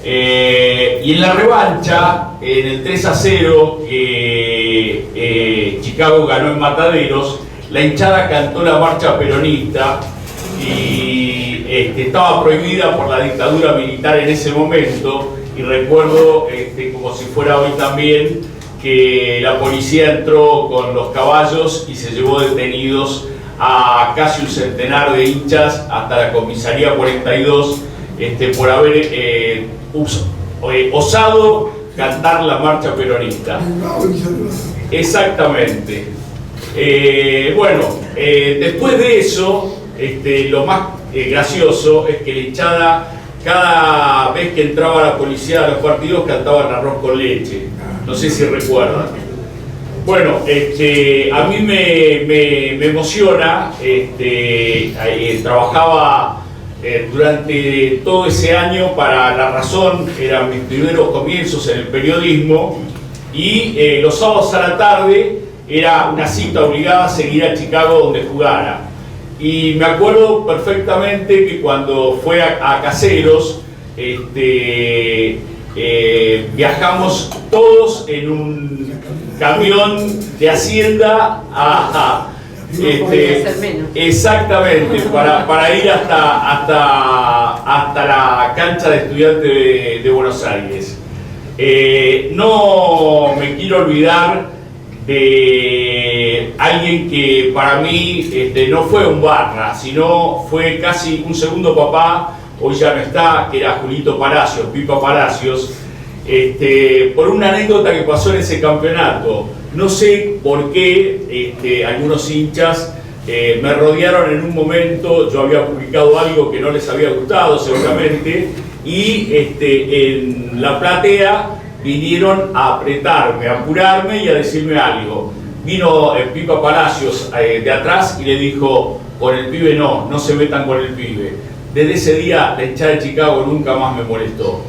y en la revancha, en el 3-0 que Chicago ganó en Mataderos, la hinchada cantó la marcha peronista y estaba prohibida por la dictadura militar en ese momento, y recuerdo como si fuera hoy también que la policía entró con los caballos y se llevó detenidos a casi un centenar de hinchas hasta la comisaría 42 por haber osado cantar la marcha peronista. Exactamente. Bueno, después de eso, lo más gracioso es que la hinchada, cada vez que entraba la policía a los partidos, cantaban arroz con leche. No sé si recuerdan. Bueno, a mí me emociona. Trabajaba durante todo ese año para La Razón, eran mis primeros comienzos en el periodismo, y los sábados a la tarde era una cita obligada a seguir a Chicago donde jugara. Y me acuerdo perfectamente que cuando fue a Caseros, viajamos todos en un camión de Hacienda exactamente, para ir hasta la cancha de Estudiantes de Buenos Aires. No me quiero olvidar de alguien que para mí no fue un barra, sino fue casi un segundo papá. Hoy ya no está, que era Julito Palacios, Pipa Palacios, por una anécdota que pasó en ese campeonato. No sé por qué algunos hinchas me rodearon en un momento. Yo había publicado algo que no les había gustado seguramente, y en la platea vinieron a apretarme, a apurarme y a decirme algo. Vino el Pipa Palacios de atrás y le dijo: con el pibe no se metan con el pibe. Desde ese día la hinchada de Chicago nunca más me molestó.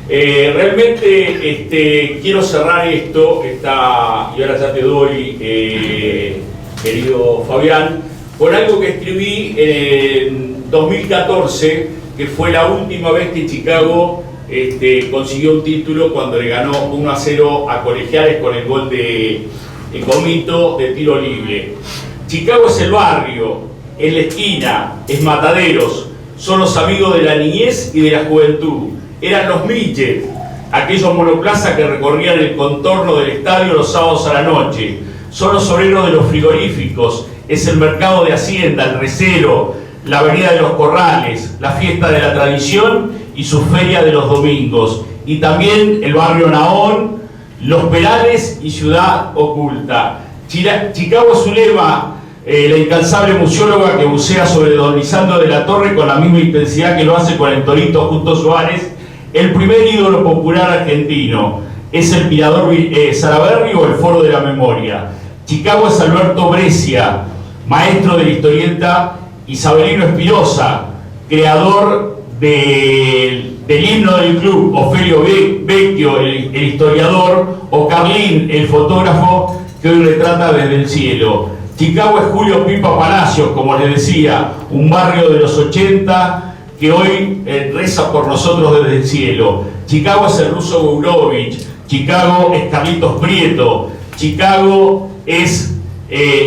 Realmente quiero cerrar esto, y ahora ya te doy, querido Fabián, con algo que escribí en 2014, que fue la última vez que Chicago consiguió un título, cuando le ganó 1-0 a Colegiales con el gol de Comito de tiro libre. Chicago es el barrio, es la esquina, es Mataderos, son los amigos de la niñez y de la juventud. Eran los midgets, aquellos monoplazas que recorrían el contorno del estadio los sábados a la noche. Son los obreros de los frigoríficos, es el mercado de Hacienda, el recero, la avenida de los Corrales, la fiesta de la tradición y su feria de los domingos. Y también el barrio Naón, Los Perales y Ciudad Oculta. Chicago es su lema, la incansable museóloga que bucea sobre don Lisandro de la Torre con la misma intensidad que lo hace con el Torito Justo Suárez, el primer ídolo popular argentino. Es el Mirador Salaberry o el Foro de la Memoria. Chicago es Alberto Brescia, maestro de la historieta Isabelino Espinosa, creador del himno del club, Ofelio Vecchio, el historiador, o Carlín, el fotógrafo que hoy retrata desde el cielo. Chicago es Julio Pipa Palacios, como les decía, un barrio de los 80 que hoy reza por nosotros desde el cielo. Chicago es el ruso Gourovich, Chicago es Carlitos Prieto, Chicago es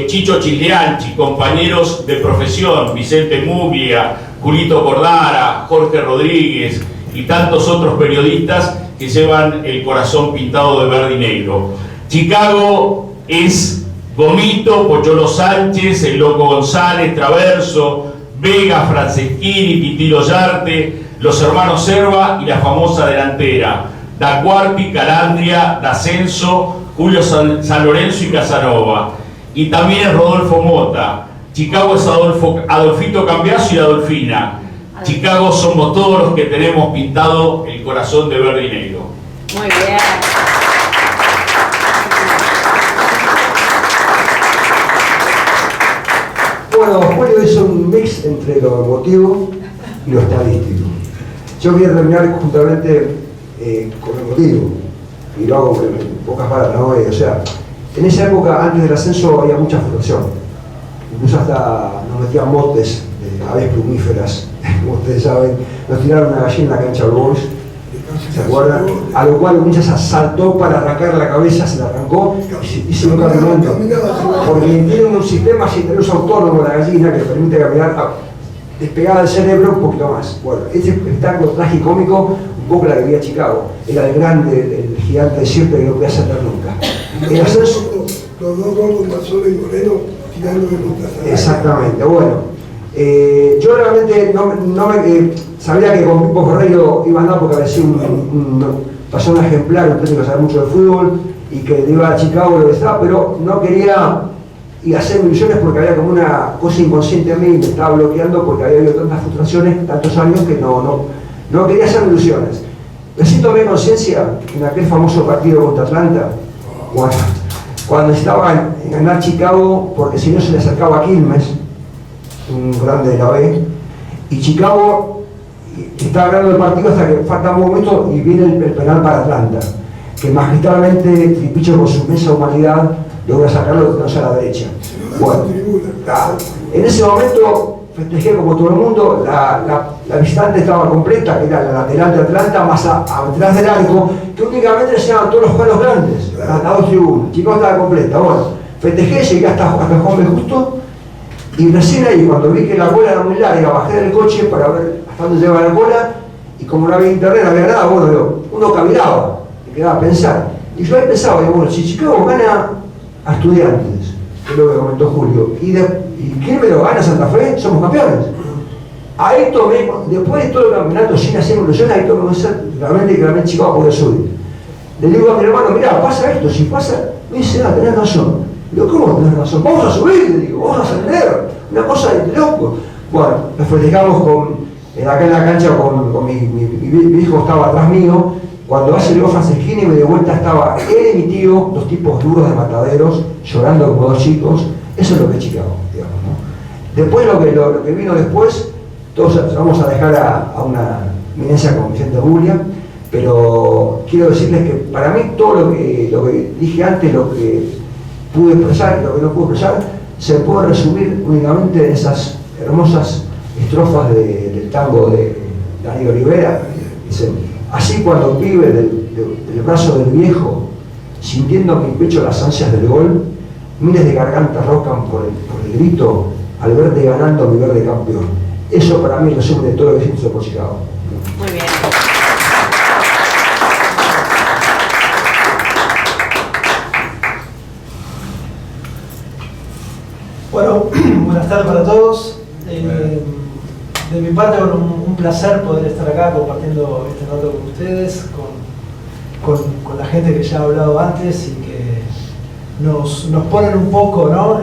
Chicho Chiglianchi, compañeros de profesión, Vicente Muglia, Julito Cordara, Jorge Rodríguez y tantos otros periodistas que llevan el corazón pintado de verde y negro. Chicago es Gomito, Pocholo Sánchez, el Loco González, Traverso, Vega, Franceschini, Titilo Yarte, los hermanos Serva y la famosa delantera, Dacuarti, Calandria, D'Ascenso, Julio San Lorenzo y Casanova. Y también es Rodolfo Mota. Chicago es Adolfito Cambiaso y Adolfina. Chicago somos todos los que tenemos pintado el corazón de verde y negro. Muy bien. Bueno, Julio hizo un mix entre lo emotivo y lo estadístico. Yo voy a terminar justamente con lo emotivo, y lo hago en pocas palabras, ¿no? O sea, en esa época, antes del ascenso, había mucha frustración. Incluso hasta nos metían motes de aves plumíferas, como ustedes saben. Nos tiraron una gallina en la cancha de Boys, ¿se acuerdan? A lo cual un hincha se saltó para arrancar la cabeza, se la arrancó y se dio caminando. Porque tiene un sistema sistemoso autónomo la gallina que le permite caminar despegada del cerebro un poquito más. Bueno, ese espectáculo tragicómico, un poco la que vivía Chicago. Era el grande, el gigante de siempre que no podía saltar nunca. El ascenso. Los dos gordos, Mazola y Moreno, tirando de puntas. Exactamente, bueno. Yo realmente sabía que con Pipo Ferreiro iba a andar porque había sido un persona ejemplar, un técnico que sabe mucho de fútbol y que iba a Chicago lo que estaba, pero no quería hacer ilusiones porque había como una cosa inconsciente en mí, me estaba bloqueando porque había habido tantas frustraciones, tantos años que no quería hacer ilusiones. Recién tomé conciencia en aquel famoso partido contra Atlanta, cuando estaba en ganar Chicago, porque si no se le acercaba a Quilmes, un grande de la B, y Chicago estaba ganando el partido hasta que falta un momento y viene el penal para Atlanta, que magistralmente Tripicho con su inmensa humanidad logra sacarlo hacia la derecha. Bueno, en ese momento festejé como todo el mundo, la visitante estaba completa, que era la lateral de Atlanta, más atrás del arco, que únicamente se llaman todos los palos grandes, las dos tribunas. Chicago estaba completa. Bueno, festejé, llegué hasta Juan B. Justo, y recién ahí, cuando vi que la cola era muy larga, bajé del coche para ver hasta dónde lleva la cola, y como no había internet, no había nada, bueno, uno caminaba, me quedaba a pensar. Y yo ahí pensaba, bueno, si Chicago gana a Estudiantes, que es lo que comentó Julio, y quién me lo gana Santa Fe, somos campeones. Ahí tomé, después de todo el campeonato sin hacer ilusiones, ahí tomé realmente Chicago puede subir. Le digo a mi hermano, mirá, pasa esto, si pasa, me dice, tenés razón. Digo, ¿cómo tenés razón? Vamos a subir, le digo, vamos a ascender, una cosa de loco. Bueno, nos festejamos acá en la cancha con mi hijo estaba atrás mío. Cuando hace el Franceschini me de vuelta estaba él y mi tío, dos tipos duros de mataderos, llorando como dos chicos. Eso es lo que es Chicago, digamos, ¿no? Después lo que vino después, todos vamos a dejar a una eminencia como Vicente Muglia, pero quiero decirles que para mí todo lo que dije antes, lo que pude expresar y lo que no pude expresar, se puede resumir únicamente en esas hermosas estrofas del tango de Daniel Rivera. Dicen, así cuando pibe del brazo del viejo, sintiendo en mi pecho las ansias del gol, miles de gargantas rocan por el grito al verte ganando mi verde campeón. Eso para mí resume todo lo que siento por Chicago. Muy bien. Bueno, buenas tardes para todos. De mi parte, un placer poder estar acá compartiendo este rato con ustedes, con la gente que ya ha hablado antes y que nos ponen un poco, ¿no?,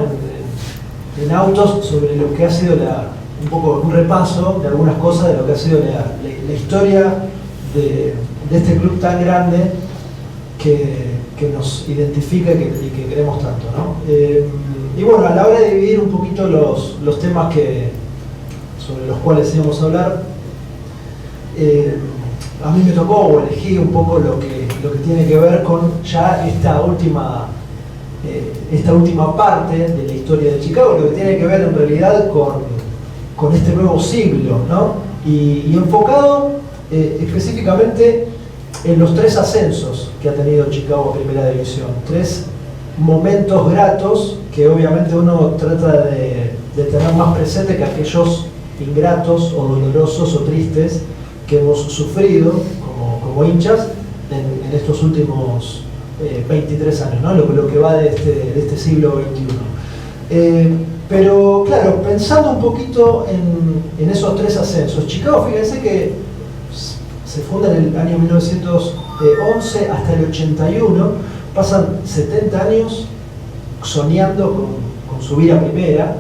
en autos sobre lo que ha sido un poco un repaso de algunas cosas de lo que ha sido la historia de este club tan grande que nos identifica y que queremos tanto, ¿no? Y bueno, a la hora de dividir un poquito los temas sobre los cuales íbamos a hablar, a mí me tocó o elegí un poco lo que tiene que ver con ya esta última parte de la historia de Chicago, lo que tiene que ver en realidad con este nuevo siglo, ¿no? Y enfocado específicamente en los 3 ascensos que ha tenido Chicago a Primera División. 3 momentos gratos que obviamente uno trata de tener más presente que aquellos ingratos o dolorosos o tristes que hemos sufrido como hinchas en estos últimos 23 años, ¿no? Lo que va de este siglo XXI. Pero claro, pensando un poquito en esos 3 ascensos, Chicago, fíjense que se funda en el año 1911 hasta el 81, pasan 70 años soñando con subir a primera,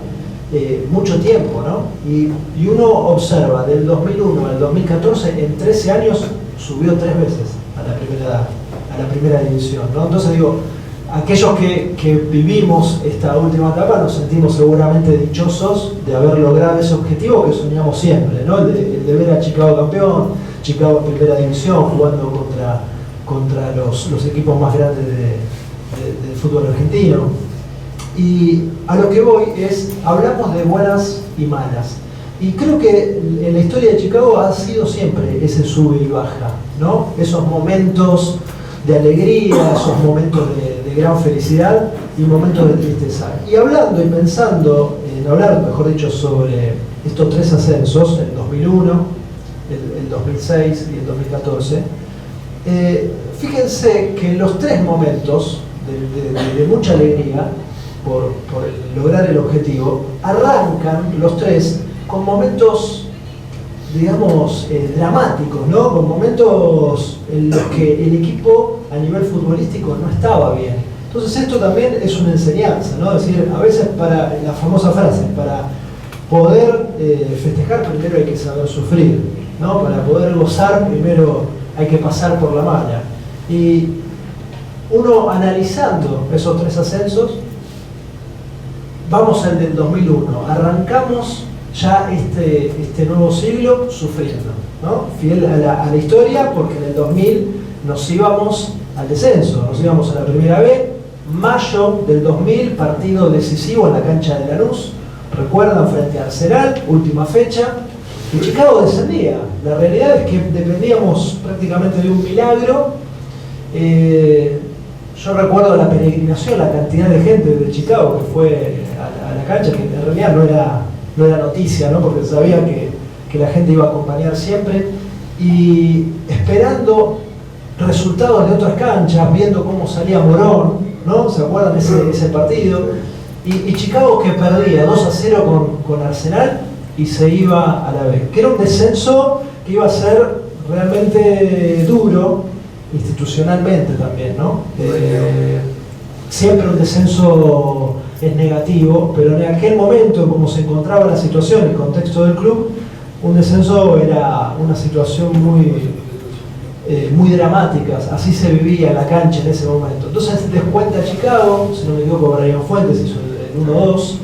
mucho tiempo, ¿no? Y uno observa, del 2001 al 2014, en 13 años subió 3 veces a la primera división, ¿no? Entonces digo, aquellos que vivimos esta última etapa nos sentimos seguramente dichosos de haber logrado ese objetivo que soñamos siempre, ¿no? El de ver a Chicago campeón, Chicago en primera división, jugando contra los equipos más grandes del fútbol argentino. Y a lo que voy es, hablamos de buenas y malas. Y creo que en la historia de Chicago ha sido siempre ese sube y baja, ¿no? Esos momentos de alegría, esos momentos de gran felicidad y momentos de tristeza. Y hablando y pensando en hablar, mejor dicho, sobre estos 3 ascensos, el 2001, el 2006 y el 2014, fíjense que los 3 momentos de mucha alegría por lograr el objetivo, arrancan los 3 con momentos, digamos, dramáticos, ¿no? Con momentos en los que el equipo a nivel futbolístico no estaba bien. Entonces esto también es una enseñanza, ¿no? Es decir, a veces para la famosa frase, para poder festejar primero hay que saber sufrir, ¿no? Para poder gozar primero hay que pasar por la mala. Y uno analizando esos 3 ascensos, vamos al del 2001, arrancamos ya este nuevo siglo sufriendo, ¿no? Fiel a la historia, porque en el 2000 nos íbamos al descenso, nos íbamos a la primera B, mayo del 2000, partido decisivo en la cancha de Lanús, recuerdan, frente a Arsenal, última fecha, y Chicago descendía. La realidad es que dependíamos prácticamente de un milagro. Yo recuerdo la peregrinación, la cantidad de gente de Chicago que fue a la cancha, que en realidad no era noticia, ¿no? Porque sabía que la gente iba a acompañar siempre, y esperando resultados de otras canchas, viendo cómo salía Morón, ¿no? ¿Se acuerdan de ese partido? Y Chicago que perdía 2-0 con Arsenal y se iba a la B, que era un descenso que iba a ser realmente duro institucionalmente también, ¿no? Siempre un descenso es negativo, pero en aquel momento, como se encontraba la situación, el contexto del club, un descenso era una situación muy dramática. Así se vivía en la cancha en ese momento. Entonces descuenta Chicago, si no me equivoco, Brian Fuentes hizo el 1-2,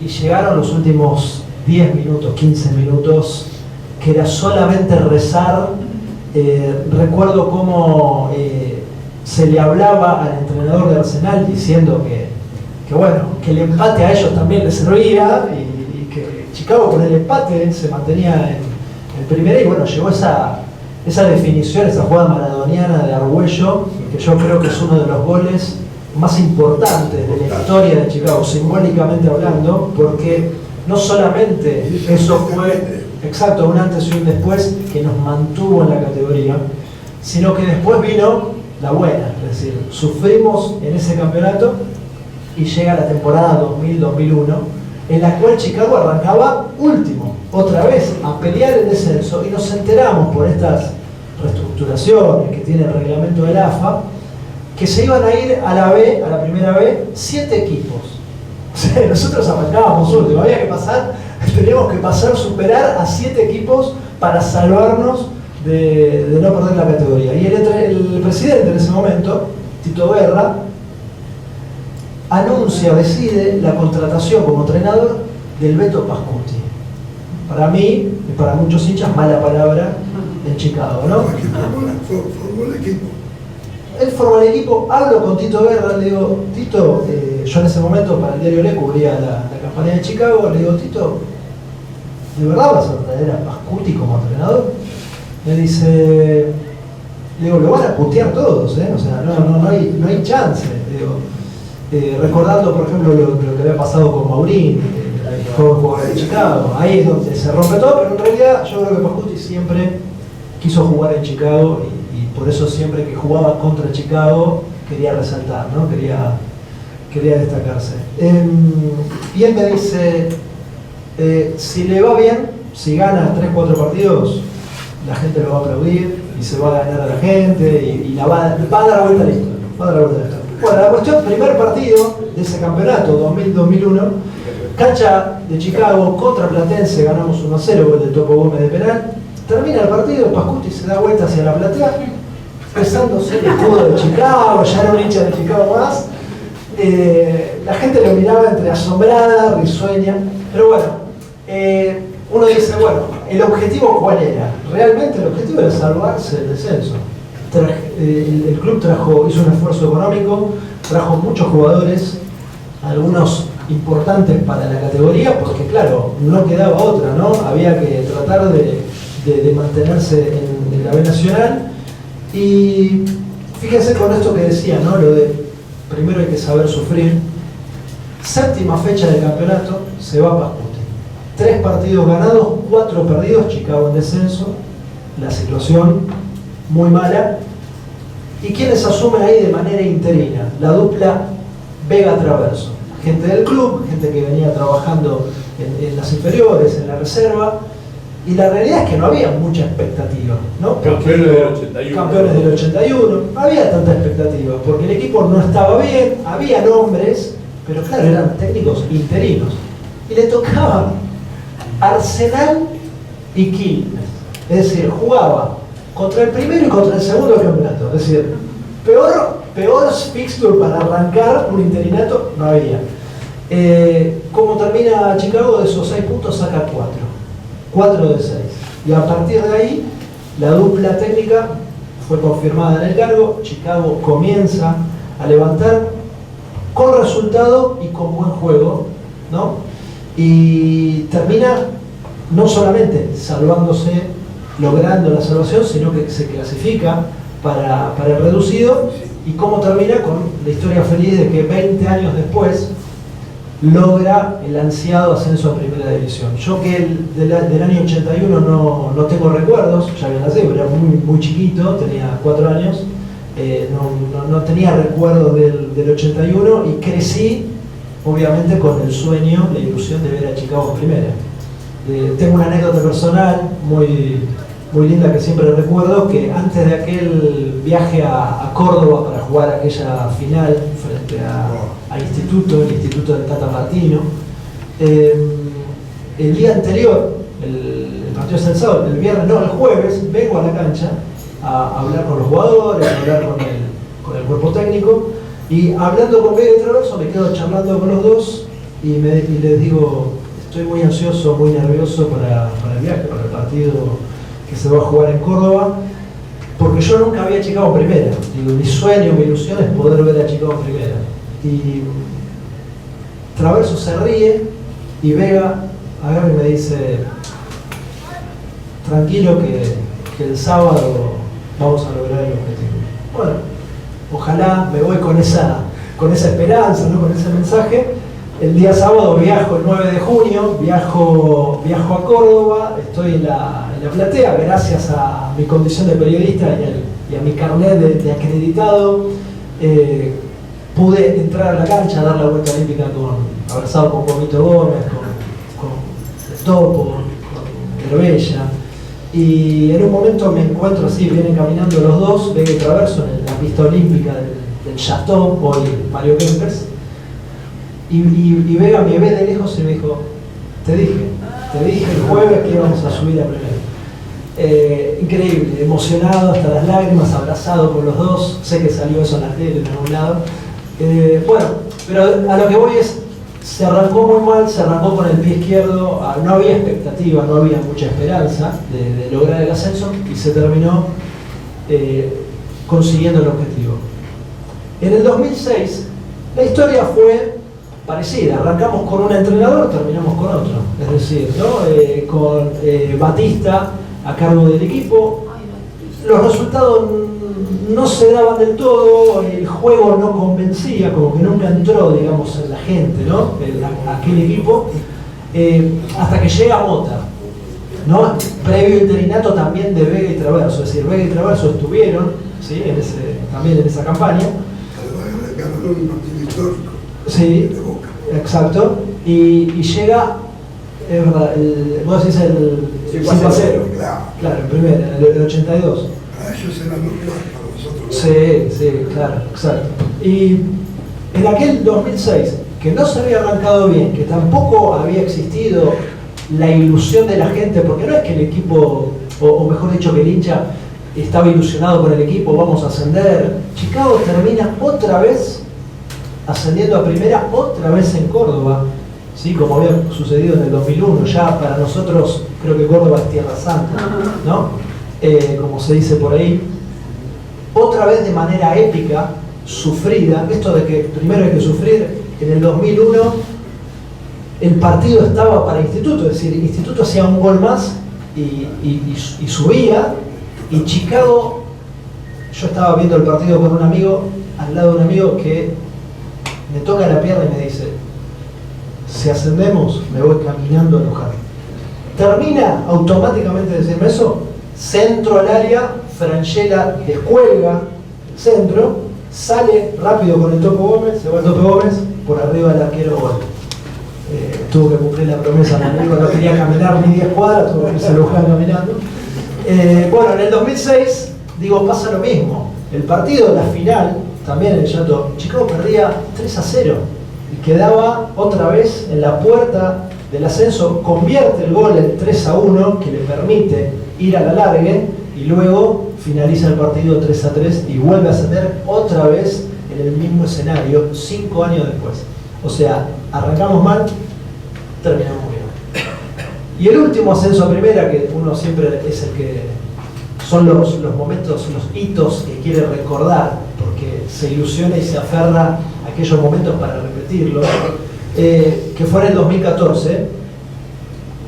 y llegaron los últimos 10 minutos, 15 minutos, que era solamente rezar. Recuerdo cómo se le hablaba al entrenador de Arsenal diciendo que bueno, que el empate a ellos también les servía, y que Chicago con el empate se mantenía en primera, y bueno, llegó esa definición, esa jugada maradoniana de Argüello, que yo creo que es uno de los goles más importantes de la historia de Chicago, simbólicamente hablando, porque no solamente eso fue exacto un antes y un después que nos mantuvo en la categoría, sino que después vino la buena, es decir, sufrimos en ese campeonato y llega la temporada 2000-2001, en la cual Chicago arrancaba último, otra vez a pelear el descenso, y nos enteramos por estas reestructuraciones que tiene el reglamento del AFA, que se iban a ir a la B, a la primera B, 7 equipos. O sea, nosotros arrancábamos último, teníamos que pasar, superar a 7 equipos para salvarnos de no perder la categoría. Y el presidente en ese momento, Tito Guerra, anuncia, decide la contratación como entrenador del Beto Pascuti. Para mí, y para muchos hinchas, mala palabra en Chicago, ¿no? Formó el equipo. Él formó el equipo, hablo con Tito Guerra, le digo, Tito, yo en ese momento para el diario Le cubría la campaña de Chicago, le digo, Tito, ¿de verdad vas a traer a Pascuti como entrenador? Me dice, le digo, lo van a putear todos, o sea, no hay chance. Le digo, recordando, por ejemplo, lo que había pasado con Maurín, el jugador de Chicago, ahí es donde se rompe todo, pero en realidad yo creo que Pascuti siempre quiso jugar en Chicago y por eso siempre que jugaba contra Chicago quería resaltar, ¿no? Quería destacarse. Y él me dice, si le va bien, si gana 3-4 partidos, la gente lo va a aplaudir y se va a ganar a la gente y la va a dar la vuelta a la historia. Bueno, la cuestión, primer partido de ese campeonato, 2000-2001, cancha de Chicago contra Platense, ganamos 1-0 gol de Topo Gómez de penal. Termina el partido, Pascuti se da vuelta hacia la platea, besándose el escudo de Chicago, ya era un hincha de Chicago más. La gente lo miraba entre asombrada, risueña, pero bueno, uno dice, bueno, ¿el objetivo cuál era? Realmente el objetivo era salvarse del descenso. El club hizo un esfuerzo económico, trajo muchos jugadores, algunos importantes para la categoría, porque claro, no quedaba otra, ¿no? Había que tratar de mantenerse en la B Nacional. Y fíjense con esto que decía, ¿no? Lo de primero hay que saber sufrir. Séptima fecha del campeonato, se va Pascuti. 3 partidos ganados, 4 perdidos, Chicago en descenso, la situación muy mala. ¿Y quiénes asumen ahí de manera interina? La dupla Vega Traverso. Gente del club, gente que venía trabajando en las inferiores, en la reserva. Y la realidad es que no había mucha expectativa, ¿no? Campeones del 81. Campeones del 81. No había tanta expectativa, porque el equipo no estaba bien, había nombres, pero claro, eran técnicos interinos. Y le tocaban Arsenal y Quilmes. Es decir, jugaba contra el primero y contra el segundo del campeonato. Es decir, peor fixture para arrancar un interinato no había. ¿Cómo termina Chicago? De esos 6 puntos saca 4 de 6. Y a partir de ahí, la dupla técnica fue confirmada en el cargo. Chicago comienza a levantar con resultado y con buen juego, ¿no? Y termina no solamente salvándose, logrando la salvación, sino que se clasifica para el reducido. Y cómo termina con la historia feliz de que 20 años después logra el ansiado ascenso a primera división. Yo que del año 81 no tengo recuerdos, ya había nacido, era muy chiquito, tenía 4 años, no tenía recuerdos del 81 y crecí obviamente con el sueño, la ilusión de ver a Chicago en primera. Tengo una anécdota personal muy linda que siempre recuerdo, que antes de aquel viaje a Córdoba para jugar aquella final frente al instituto, el instituto del Tata Martino, el día anterior, el partido es el sábado, el viernes, no, el jueves, vengo a la cancha a hablar con los jugadores, a hablar con el cuerpo técnico, y hablando con Vega y Traverso me quedo charlando con los dos y les digo, estoy muy ansioso, muy nervioso para el viaje, para el partido que se va a jugar en Córdoba, porque yo nunca había Chicago en primera. Digo, mi sueño, mi ilusión es poder ver a Chicago en primera. Y Traverso se ríe y Vega agarra y me dice, tranquilo que el sábado vamos a lograr el objetivo. Bueno, ojalá, me voy con esa esperanza, ¿no? Con ese mensaje. El día sábado viajo, el 9 de junio, viajo a Córdoba, estoy en la platea, gracias a mi condición de periodista y a mi carnet de acreditado, pude entrar a la cancha, dar la vuelta olímpica abrazado con Pomito Gómez, con el Topo, con Herbella. Y en un momento me encuentro así, vienen caminando los dos, Vega y Traverso, en la pista olímpica del Chateau, hoy Mario Kempers. Y Vega me ve de lejos y me dijo, te dije el jueves que íbamos a subir a primera. Increíble, emocionado hasta las lágrimas, abrazado con los dos, sé que salió eso en la tele en algún lado. Bueno, Pero a lo que voy es, se arrancó muy mal, se arrancó con el pie izquierdo, no había expectativa, no había mucha esperanza de lograr el ascenso y se terminó consiguiendo el objetivo. En el 2006 la historia fue parecida, arrancamos con un entrenador, terminamos con otro, es decir, ¿no? Con Batista a cargo del equipo, los resultados no se daban del todo, el juego no convencía, como que nunca entró, digamos, en la gente, ¿no? Aquel equipo, hasta que llega Mota, ¿no? Previo interinato también de Vega y Traverso, es decir, Vega y Traverso estuvieron, ¿sí? También en esa campaña. Ganaron un partido histórico. Sí, de Boca. exacto, y llega, es verdad, vos decís el 5-0, claro, en primera, en el 82. Para ellos era normal, para nosotros. Sí, claro, exacto. Y en aquel 2006, que no se había arrancado bien, que tampoco había existido la ilusión de la gente, porque no es que el equipo, o mejor dicho que el hincha estaba ilusionado con el equipo, vamos a ascender. Chicago termina otra vez ascendiendo a primera, otra vez en Córdoba, ¿sí? Como había sucedido en el 2001. Ya para nosotros creo que Córdoba es Tierra Santa, ¿no? Como se dice por ahí. Otra vez de manera épica, sufrida. Esto de que primero hay que sufrir. En el 2001 el partido estaba para Instituto, es decir, Instituto hacía un gol más y subía. Y Chicago, yo estaba viendo el partido con un amigo, al lado de un amigo que me toca la pierna y me dice: si ascendemos, me voy caminando a enojar. Termina automáticamente de decirme eso, centro al área, Franchella descuelga el centro, sale rápido con el Topo Gómez, se va el Topo Gómez, por arriba del arquero gol. Tuvo que cumplir la promesa, mi amigo no quería caminar ni 10 cuadras, tuvo que irse a buscar caminando. Bueno, en el 2006, digo, pasa lo mismo. El partido, la final, también en el Chateau, Chicago perdía 3-0 y quedaba otra vez en la puerta del ascenso, convierte el gol en 3-1 que le permite ir a la largue y luego finaliza el partido 3-3 y vuelve a ascender otra vez en el mismo escenario 5 años después. O sea, arrancamos mal, terminamos bien. Y el último ascenso a primera, que uno siempre es el que son los momentos, los hitos que quiere recordar, porque se ilusiona y se aferra a aquellos momentos para repetirlos, que fue en el 2014.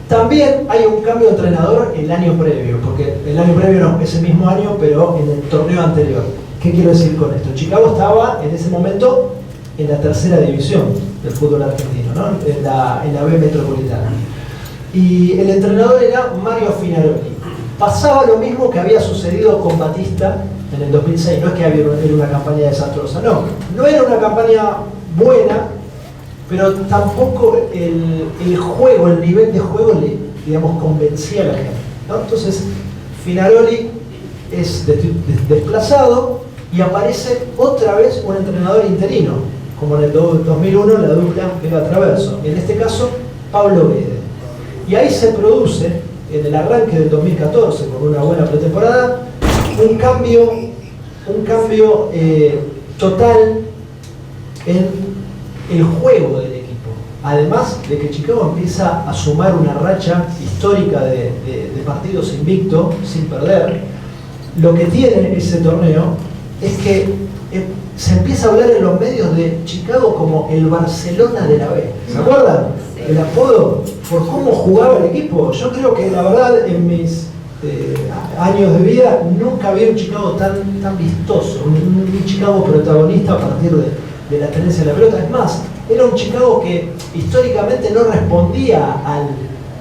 También hay un cambio de entrenador el año previo, porque el año previo no, ese mismo año, pero en el torneo anterior. ¿Qué quiero decir con esto? Chicago estaba en ese momento en la tercera división del fútbol argentino, ¿no? en la B metropolitana. Y el entrenador era Mario Finaroli. Pasaba lo mismo que había sucedido con Batista en el 2006. No es que era una campaña desastrosa, no era una campaña buena, pero tampoco el juego, el nivel de juego le, digamos, convencía a la gente, ¿no? Entonces Finaroli es desplazado y aparece otra vez un entrenador interino, como en el 2001 la dupla Vega Traverso, en este caso Pablo Guede. Y ahí se produce, en el arranque del 2014, con una buena pretemporada, un cambio total en el juego del equipo. Además de que Chicago empieza a sumar una racha histórica de partidos invicto, sin perder. Lo que tiene ese torneo es que se empieza a hablar en los medios de Chicago como el Barcelona de la B. ¿Se acuerdan? El apodo por cómo jugaba el equipo. Yo creo que la verdad en mis años de vida nunca vi un Chicago tan vistoso, un Chicago protagonista a partir de la tenencia de la pelota. Es más, era un Chicago que históricamente no respondía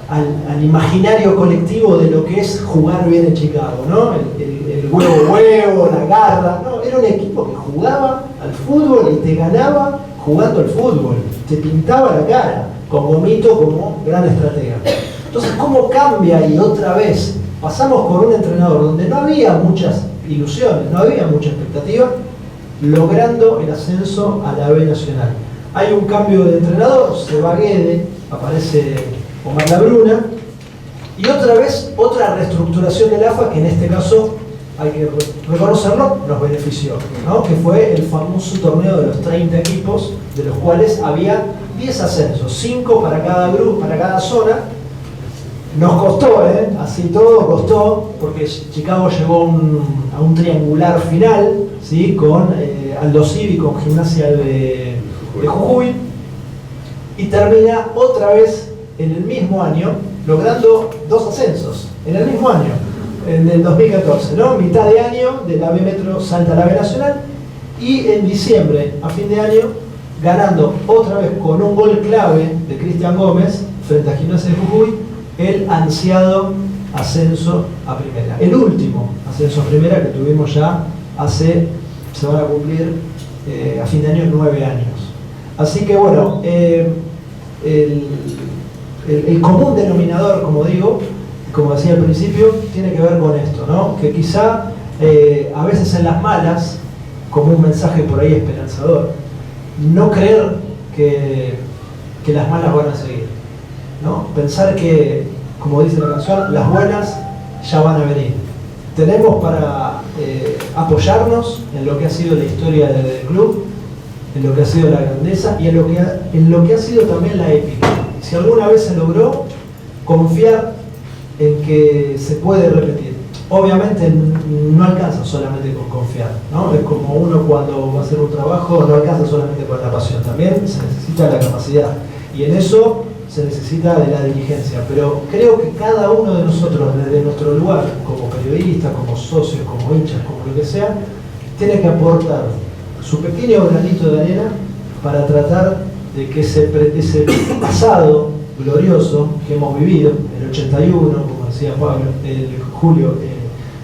al imaginario colectivo de lo que es jugar bien en Chicago, ¿no? El huevo, la garra, no, era un equipo que jugaba al fútbol y te ganaba jugando al fútbol, te pintaba la cara, con Gomito como gran estratega. Entonces, ¿cómo cambia? Y otra vez pasamos por un entrenador donde no había muchas ilusiones, no había mucha expectativa, logrando el ascenso a la B Nacional. Hay un cambio de entrenador, se va Guede, aparece Omar Labruna, y otra vez otra reestructuración del AFA, que en este caso hay que reconocerlo, nos benefició, ¿no? Que fue el famoso torneo de los 30 equipos, de los cuales había 10 ascensos, 5 para cada grupo, para cada zona. Nos costó, así todo costó, porque Chicago llegó a un triangular final, ¿sí? Con Aldo Civi, con Gimnasia de Jujuy, y termina otra vez en el mismo año, logrando 2 ascensos, en el mismo año, en el 2014, ¿no? Mitad de año de la B Metro salta a la B Nacional, y en diciembre, a fin de año, ganando otra vez con un gol clave de Cristian Gómez frente a Gimnasia de Jujuy, el ansiado ascenso a primera. El último ascenso a primera que tuvimos ya se van a cumplir a fin de año 9 años. Así que bueno, el común denominador, como digo, como decía al principio, tiene que ver con esto, ¿no? Que quizá a veces en las malas, como un mensaje por ahí esperanzador, no creer que las malas van a seguir, ¿no? Pensar que, como dice la canción, las buenas ya van a venir. Tenemos para apoyarnos en lo que ha sido la historia del club, en lo que ha sido la grandeza y en lo que ha sido también la épica. Si alguna vez se logró, confiar en que se puede repetir. Obviamente no alcanza solamente con confiar, ¿no? Es como uno cuando va a hacer un trabajo, no alcanza solamente con la pasión, también se necesita la capacidad. Y en eso se necesita de la diligencia. Pero creo que cada uno de nosotros, desde nuestro lugar, como periodistas, como socios, como hinchas, como lo que sea, tiene que aportar su pequeño granito de arena para tratar de que ese pasado glorioso que hemos vivido, el 81, como decía Pablo,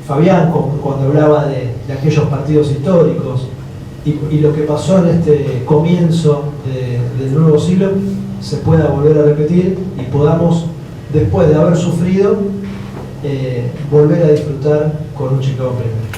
Fabián, cuando hablaba de aquellos partidos históricos y lo que pasó en este comienzo del nuevo siglo, se pueda volver a repetir y podamos, después de haber sufrido, volver a disfrutar con un Chicago Premier.